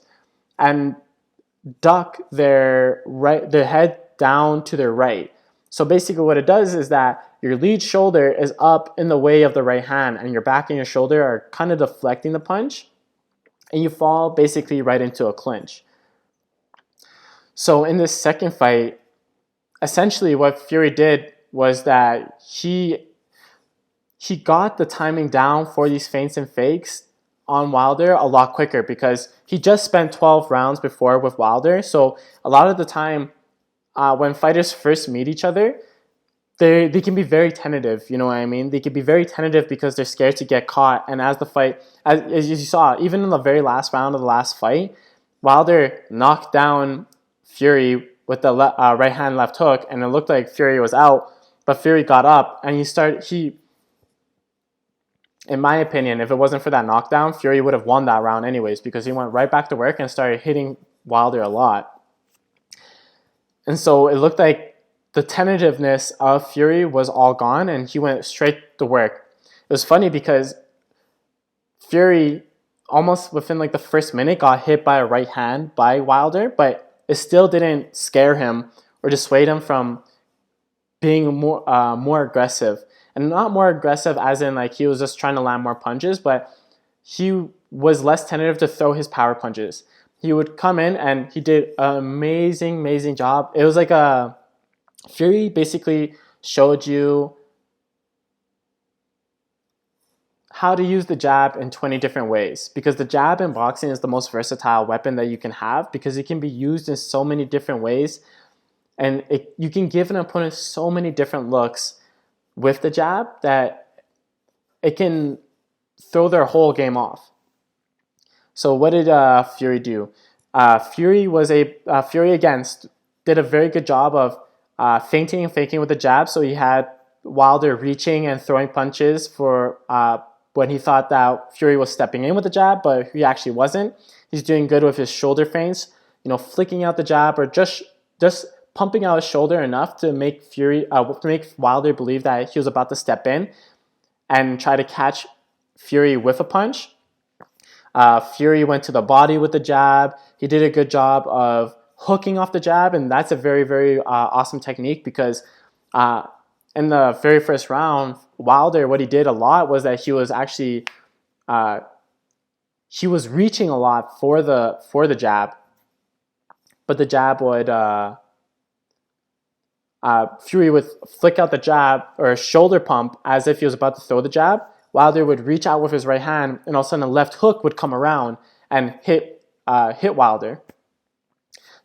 and duck their head down to their right. So basically what it does is that your lead shoulder is up in the way of the right hand, and your back and your shoulder are kind of deflecting the punch, and you fall basically right into a clinch. So in this second fight, essentially what Fury did was that he got the timing down for these feints and fakes on Wilder a lot quicker, because he just spent 12 rounds before with Wilder. So a lot of the time when fighters first meet each other, they can be very tentative, you know what I mean? They can be very tentative because they're scared to get caught. And as the fight, as you saw, even in the very last round of the last fight, Wilder knocked down Fury with the right hand left hook, and it looked like Fury was out, but Fury got up and in my opinion, if it wasn't for that knockdown, Fury would have won that round anyways, because he went right back to work and started hitting Wilder a lot. And so it looked like the tentativeness of Fury was all gone, and he went straight to work. It was funny because Fury, almost within like the first minute, got hit by a right hand by Wilder, but it still didn't scare him or dissuade him from being more aggressive. And not more aggressive as in like he was just trying to land more punches, but he was less tentative to throw his power punches. He would come in and he did an amazing job. It was like Fury basically showed you how to use the jab in 20 different ways, because the jab in boxing is the most versatile weapon that you can have, because it can be used in so many different ways, and you can give an opponent so many different looks with the jab that it can throw their whole game off. So what did Fury do? Fury again did a very good job of feinting and faking with the jab. So he had Wilder reaching and throwing punches for when he thought that Fury was stepping in with the jab, but he actually wasn't. He's doing good with his shoulder feints, flicking out the jab or just pumping out his shoulder enough to make Wilder believe that he was about to step in and try to catch Fury with a punch. Fury went to the body with the jab. He did a good job of hooking off the jab, and that's a very awesome technique, because in the very first round, Wilder, what he did a lot was that he was actually he was reaching a lot for the jab, but the jab would Fury would flick out the jab or a shoulder pump as if he was about to throw the jab. Wilder would reach out with his right hand, and all of a sudden a left hook would come around and hit Wilder.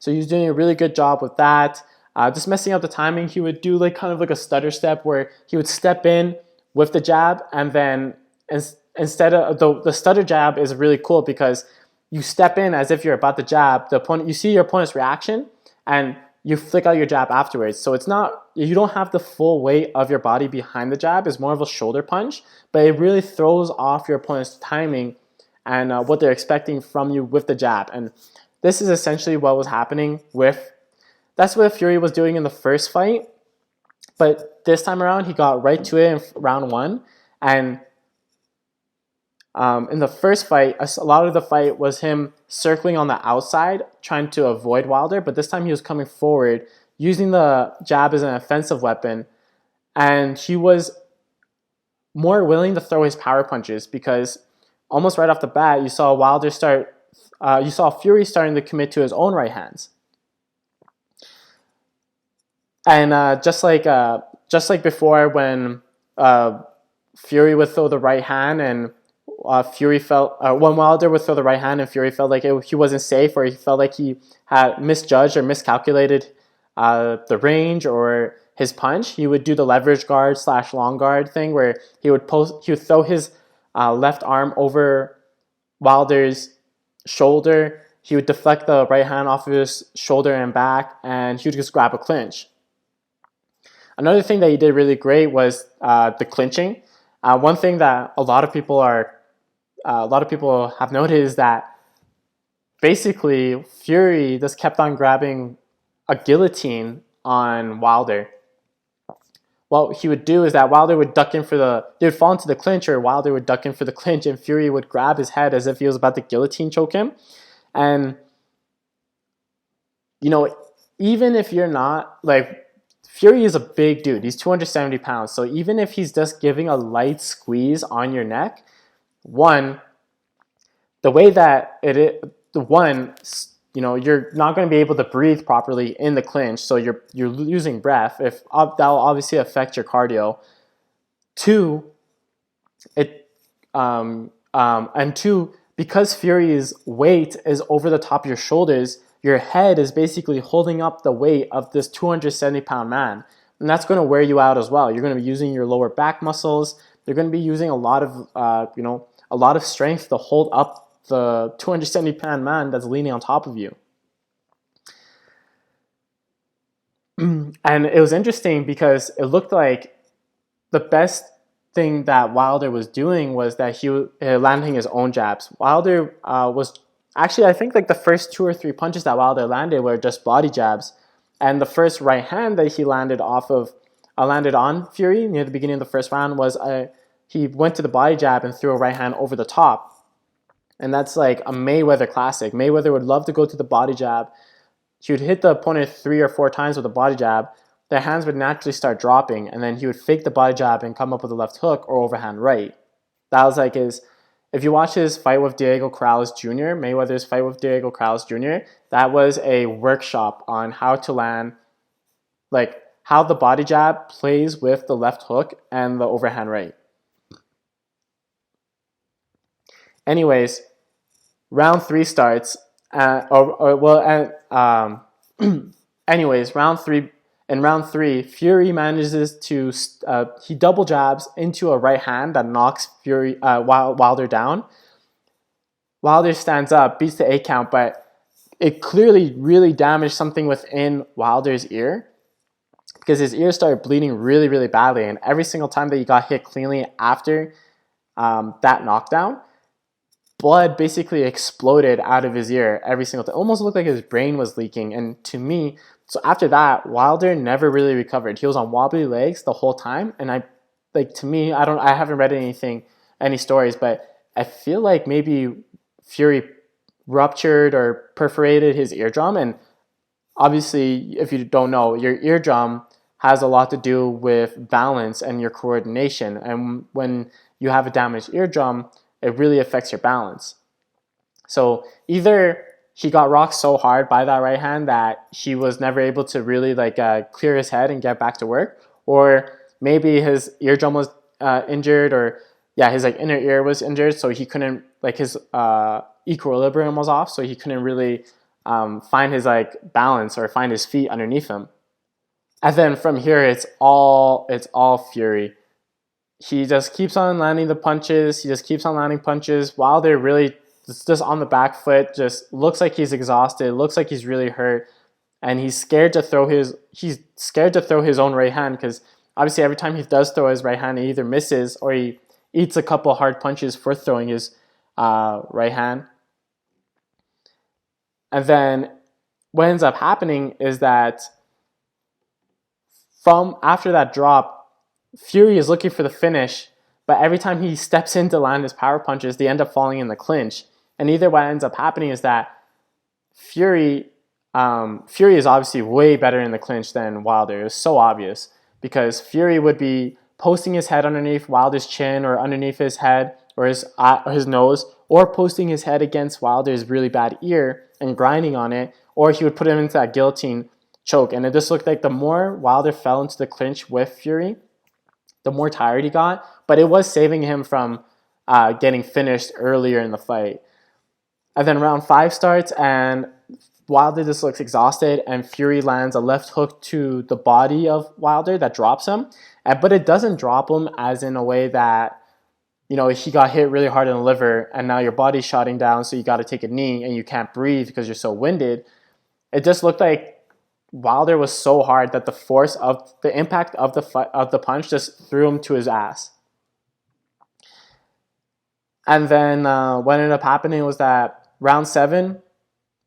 So he was doing a really good job with that. Just messing up the timing. He would do like kind of like a stutter step where he would step in with the jab, and then instead of the stutter jab is really cool because you step in as if you're about to jab. The opponent, you see your opponent's reaction, and you flick out your jab afterwards. So you don't have the full weight of your body behind the jab. It's more of a shoulder punch, but it really throws off your opponent's timing and what they're expecting from you with the jab. And this is essentially what was happening that's what Fury was doing in the first fight. But this time around, he got right to it in round one. And in the first fight, a lot of the fight was him circling on the outside, trying to avoid Wilder. But this time he was coming forward, using the jab as an offensive weapon. And he was more willing to throw his power punches, because almost right off the bat, you saw Fury starting to commit to his own right hands. And just like before, when Fury would throw the right hand and when Wilder would throw the right hand and Fury felt like he wasn't safe, or he felt like he had misjudged or miscalculated the range or his punch, he would do the leverage guard / long guard thing, where he would throw his left arm over Wilder's shoulder. He would deflect the right hand off of his shoulder and back, and he would just grab a clinch. Another thing that he did really great was the clinching. One thing that a lot of people have noted is that basically Fury just kept on grabbing a guillotine on Wilder. What he would do is that Wilder would duck in they would fall into the clinch, or Wilder would duck in for the clinch, and Fury would grab his head as if he was about to guillotine choke him. And, even if you're not, Fury is a big dude. He's 270 pounds. So even if he's just giving a light squeeze on your neck, the way that you're not going to be able to breathe properly in the clinch, so you're losing breath. That will obviously affect your cardio. Two, because Fury's weight is over the top of your shoulders, your head is basically holding up the weight of this 270-pound man, and that's going to wear you out as well. You're going to be using your lower back muscles. You're going to be using a lot of strength to hold up the 270-pound man that's leaning on top of you. And it was interesting because it looked like the best thing that Wilder was doing was that he was landing his own jabs. Wilder was actually, I think, like the first 2 or 3 punches that Wilder landed were just body jabs. And the first right hand that he landed landed on Fury near the beginning of the first round was he went to the body jab and threw a right hand over the top. And that's like a Mayweather classic. Mayweather would love to go to the body jab. He would hit the opponent 3 or 4 times with a body jab. Their hands would naturally start dropping, and then he would fake the body jab and come up with a left hook or overhand right. That was like his... If you watch his fight with Diego Corrales Jr., Mayweather's fight with Diego Corrales Jr., that was a workshop on how to land, like how the body jab plays with the left hook and the overhand right. Anyways, round 3 starts. Anyways, round 3. In round 3, Fury manages to he double jabs into a right hand that knocks Wilder down. Wilder stands up, beats the 8 count, but it clearly really damaged something within Wilder's ear because his ear started bleeding really, really badly. And every single time that he got hit cleanly after that knockdown, blood basically exploded out of his ear every single time. It almost looked like his brain was leaking. And to me, so after that, Wilder never really recovered. He was on wobbly legs the whole time. And I haven't read any stories, but I feel like maybe Fury ruptured or perforated his eardrum. And obviously, if you don't know, your eardrum has a lot to do with balance and your coordination. And when you have a damaged eardrum, it really affects your balance. So either he got rocked so hard by that right hand that he was never able to really clear his head and get back to work, or maybe his eardrum was injured, or his inner ear was injured, so he couldn't, his equilibrium was off, so he couldn't really find his balance or find his feet underneath him. And then from here, it's all Fury. He just keeps on landing the punches. He just keeps on landing punches. Wilder really just on the back foot, just looks like he's exhausted, looks like he's really hurt, and he's scared to throw his own right hand, because obviously every time he does throw his right hand, he either misses or he eats a couple hard punches for throwing his right hand. And then what ends up happening is that after that drop, Fury is looking for the finish, but every time he steps in to land his power punches, they end up falling in the clinch. And either what ends up happening is that Fury is obviously way better in the clinch than Wilder. It was so obvious, because Fury would be posting his head underneath Wilder's chin or underneath his head or his nose, or posting his head against Wilder's really bad ear and grinding on it, or he would put him into that guillotine choke. And it just looked like the more Wilder fell into the clinch with Fury, the more tired he got, but it was saving him from getting finished earlier in the fight. And then round 5 starts, and Wilder just looks exhausted, and Fury lands a left hook to the body of Wilder that drops him. But it doesn't drop him as in a way that, he got hit really hard in the liver, and now your body's shutting down, so you got to take a knee, and you can't breathe because you're so winded. It just looked like Wilder was so hard that the force of the impact of the punch just threw him to his ass. And then what ended up happening was that round 7,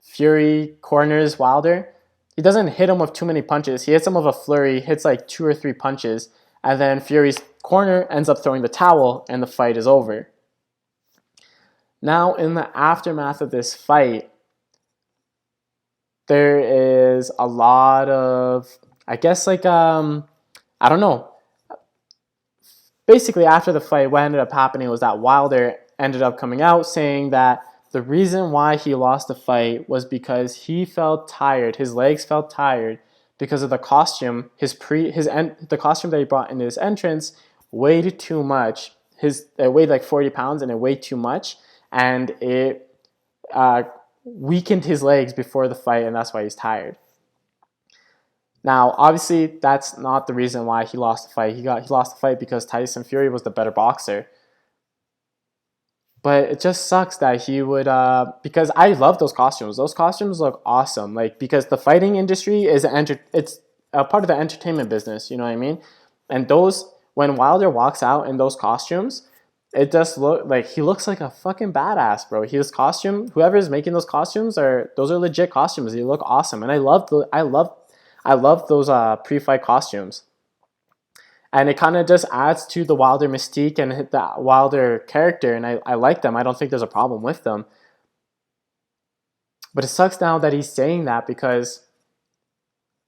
Fury corners Wilder. He doesn't hit him with too many punches. He hits him with a flurry, hits 2 or 3 punches, and then Fury's corner ends up throwing the towel, and the fight is over. Now, in the aftermath of this fight, there is a lot of, I don't know. Basically, after the fight, what ended up happening was that Wilder ended up coming out saying that the reason why he lost the fight was because he felt tired. His legs felt tired because of the costume. The costume that he brought in his entrance weighed too much. It weighed 40 pounds, and it weighed too much, and it weakened his legs before the fight, and that's why he's tired. Now, obviously, that's not the reason why he lost the fight. He lost the fight because Tyson Fury was the better boxer. But it just sucks that he would, because I love those costumes. Those costumes look awesome. Like, because the fighting industry is it's a part of the entertainment business. You know what I mean? And those, when Wilder walks out in those costumes, it just look like he looks like a fucking badass, bro. His costume, whoever is making those costumes, those are legit costumes. They look awesome, and I love those pre-fight costumes. And it kind of just adds to the Wilder mystique and the Wilder character, and I like them. I don't think there's a problem with them. But it sucks now that he's saying that because,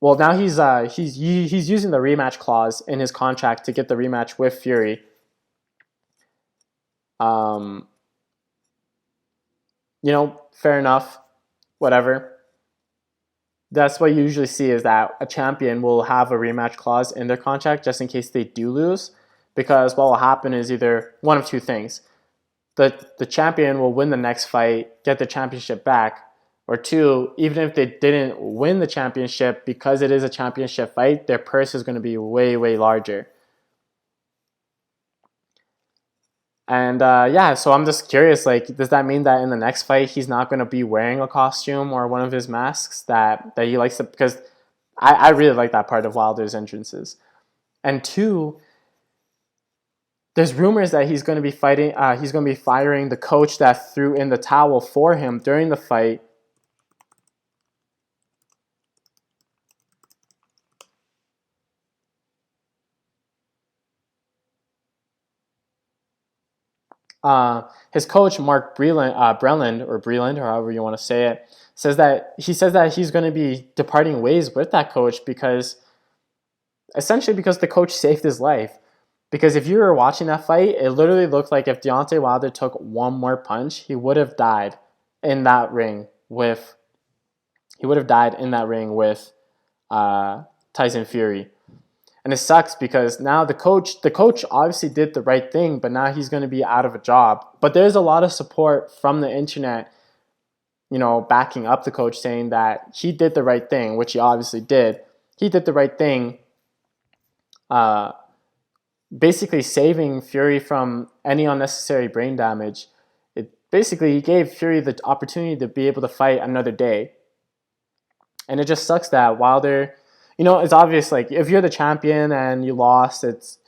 well, now he's using the rematch clause in his contract to get the rematch with Fury. Fair enough, whatever. That's what you usually see, is that a champion will have a rematch clause in their contract just in case they do lose, because what will happen is either one of two things. The champion will win the next fight, get the championship back, or two, even if they didn't win the championship, because it is a championship fight, their purse is going to be way, way larger. And so I'm just curious, like, does that mean that in the next fight he's not going to be wearing a costume or one of his masks that he likes to, because I really like that part of Wilder's entrances. And two, there's rumors that he's going to be firing the coach that threw in the towel for him during the fight. His coach, Mark Breland, or however you want to say it, says that he's going to be departing ways with that coach because the coach saved his life. Because if you were watching that fight, it literally looked like if Deontay Wilder took one more punch, he would have died in that ring with Tyson Fury. And it sucks because now the coach obviously did the right thing, but now he's going to be out of a job. But there's a lot of support from the internet, backing up the coach, saying that he did the right thing, which he obviously did. He did the right thing, basically saving Fury from any unnecessary brain damage. He gave Fury the opportunity to be able to fight another day. And it just sucks that Wilder, it's obvious, like, if you're the champion and you lost, it's,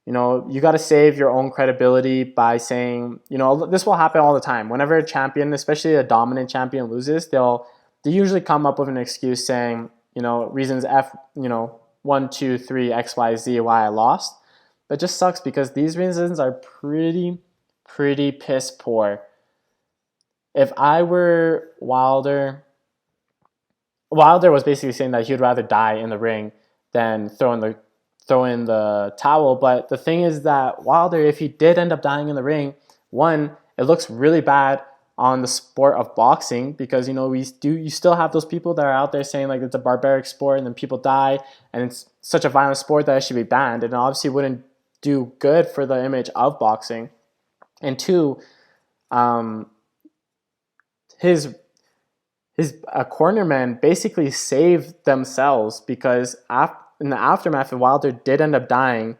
you got to save your own credibility by saying, this will happen all the time. Whenever a champion, especially a dominant champion, loses, they usually come up with an excuse saying, reasons 1, 2, 3, X, Y, Z, why I lost. But it just sucks because these reasons are pretty piss poor. If I were Wilder was basically saying that he would rather die in the ring than throw in the towel. But the thing is that Wilder, if he did end up dying in the ring, one, it looks really bad on the sport of boxing because, you still have those people that are out there saying, like, it's a barbaric sport and then people die and it's such a violent sport that it should be banned, and obviously wouldn't do good for the image of boxing. And two, his cornermen basically saved themselves because in the aftermath, if Wilder did end up dying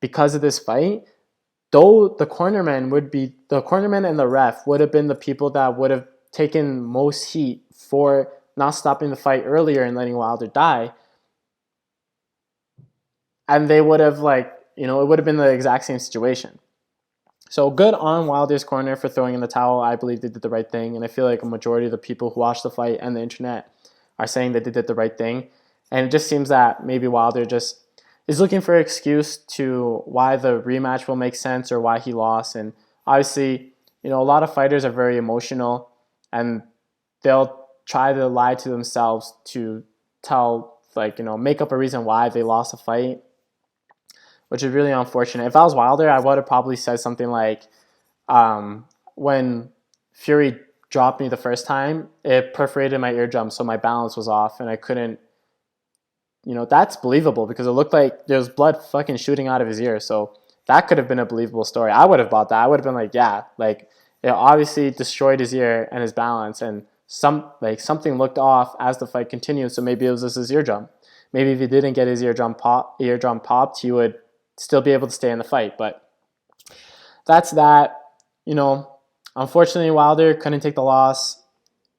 because of this fight, though the cornermen and the ref would have been the people that would have taken most heat for not stopping the fight earlier and letting Wilder die. And they would have, it would have been the exact same situation. So good on Wilder's corner for throwing in the towel. I believe they did the right thing. And I feel like a majority of the people who watched the fight and the internet are saying that they did the right thing. And it just seems that maybe Wilder just is looking for an excuse to why the rematch will make sense or why he lost. And obviously, a lot of fighters are very emotional and they'll try to lie to themselves to make up a reason why they lost a fight, which is really unfortunate. If I was Wilder, I would have probably said something like, when Fury dropped me the first time, it perforated my eardrum, so my balance was off, and I couldn't, that's believable because it looked like there was blood fucking shooting out of his ear, so that could have been a believable story. I would have bought that. I would have been like, yeah, like, it obviously destroyed his ear and his balance, and something looked off as the fight continued, so maybe it was just his eardrum. Maybe if he didn't get his eardrum popped, he would still be able to stay in the fight. But that's that. Unfortunately, Wilder couldn't take the loss.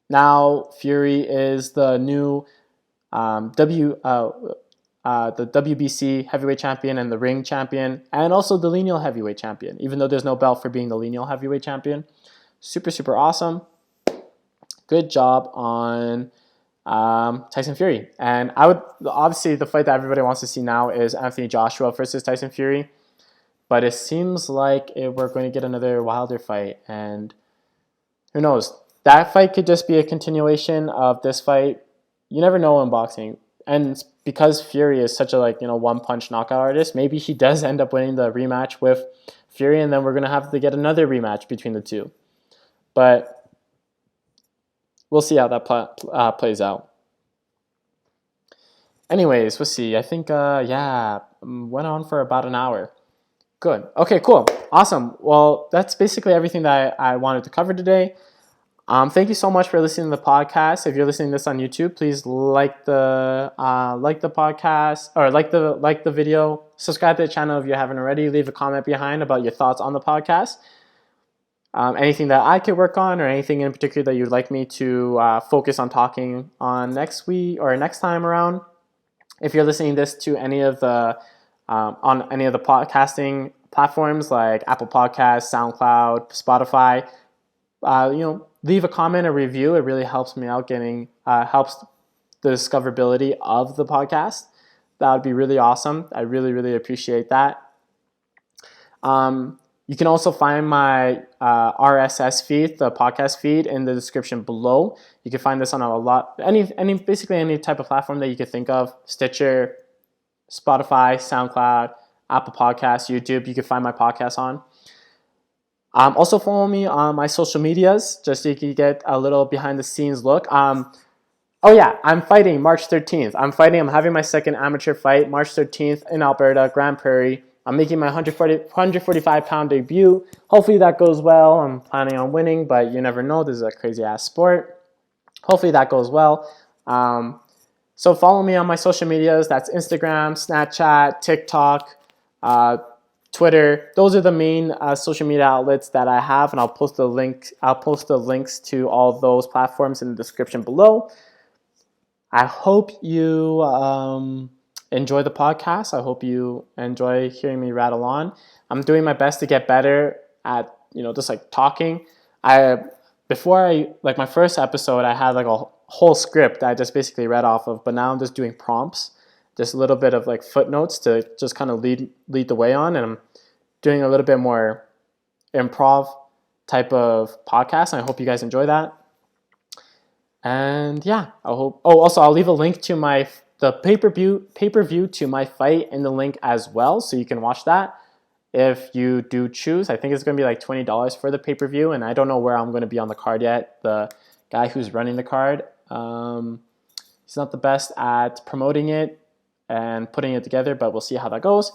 Now Fury is the new the WBC heavyweight champion and the ring champion, and also the lineal heavyweight champion, even though there's no belt for being the lineal heavyweight champion. Super, super awesome. Good job on Tyson Fury. And I would, obviously, the fight that everybody wants to see now is Anthony Joshua versus Tyson Fury. But it seems like we're going to get another Wilder fight. And who knows? That fight could just be a continuation of this fight. You never know in boxing. And because Fury is such a one-punch knockout artist, maybe he does end up winning the rematch with Fury, and then we're going to have to get another rematch between the two. But we'll see how that plays out. Anyways, we'll see. I think, went on for about an hour. Good. Okay, cool. Awesome. Well, that's basically everything that I wanted to cover today. Thank you so much for listening to the podcast. If you're listening to this on YouTube, please like the podcast, or like the video. Subscribe to the channel if you haven't already. Leave a comment behind about your thoughts on the podcast. Anything that I could work on, or anything in particular that you'd like me to focus on talking on next week or next time around. If you're listening this to any of the on any of the podcasting platforms like Apple Podcasts, SoundCloud, Spotify, leave a comment or review. It really helps me out helps the discoverability of the podcast. That would be really awesome. I really, really appreciate that. You can also find my RSS feed, the podcast feed, in the description below. You can find this on basically any type of platform that you could think of: Stitcher, Spotify, SoundCloud, Apple Podcasts, YouTube. You can find my podcast on. Also follow me on my social medias, just so you can get a little behind the scenes look. I'm fighting March 13th. I'm having my second amateur fight March 13th in Alberta, Grand Prarie. I'm making my 145-pound debut. Hopefully that goes well. I'm planning on winning, but you never know. This is a crazy-ass sport. Hopefully that goes well. So follow me on my social medias. That's Instagram, Snapchat, TikTok, Twitter. Those are the main social media outlets that I have, and I'll post the links to all those platforms in the description below. I hope you enjoy the podcast. I hope you enjoy hearing me rattle on. I'm doing my best to get better at just talking. My first episode, I had a whole script that I just basically read off of, but now I'm just doing prompts, just a little bit of footnotes to just kind of lead the way on, and I'm doing a little bit more improv type of podcast, and I hope you guys enjoy that. And yeah, also I'll leave a link to the pay-per-view to my fight in the link as well, so you can watch that if you do choose. I think it's going to be $20 for the pay-per-view, and I don't know where I'm going to be on the card yet. The guy who's running the card, he's not the best at promoting it and putting it together, but we'll see how that goes.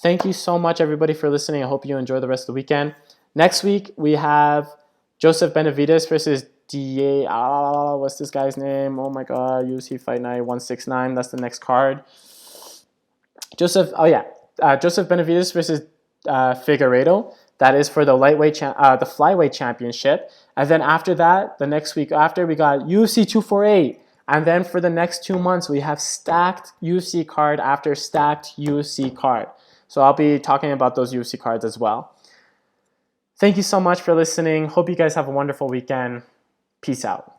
Thank you so much, everybody, for listening. I hope you enjoy the rest of the weekend. Next week, we have Joseph Benavidez versus what's this guy's name? Oh my God, UFC Fight Night 169. That's the next card. Joseph Benavidez versus Figueiredo. That is for the the flyweight championship. And then after that, the next week after, we got UFC 248. And then for the next 2 months, we have stacked UFC card after stacked UFC card. So I'll be talking about those UFC cards as well. Thank you so much for listening. Hope you guys have a wonderful weekend. Peace out.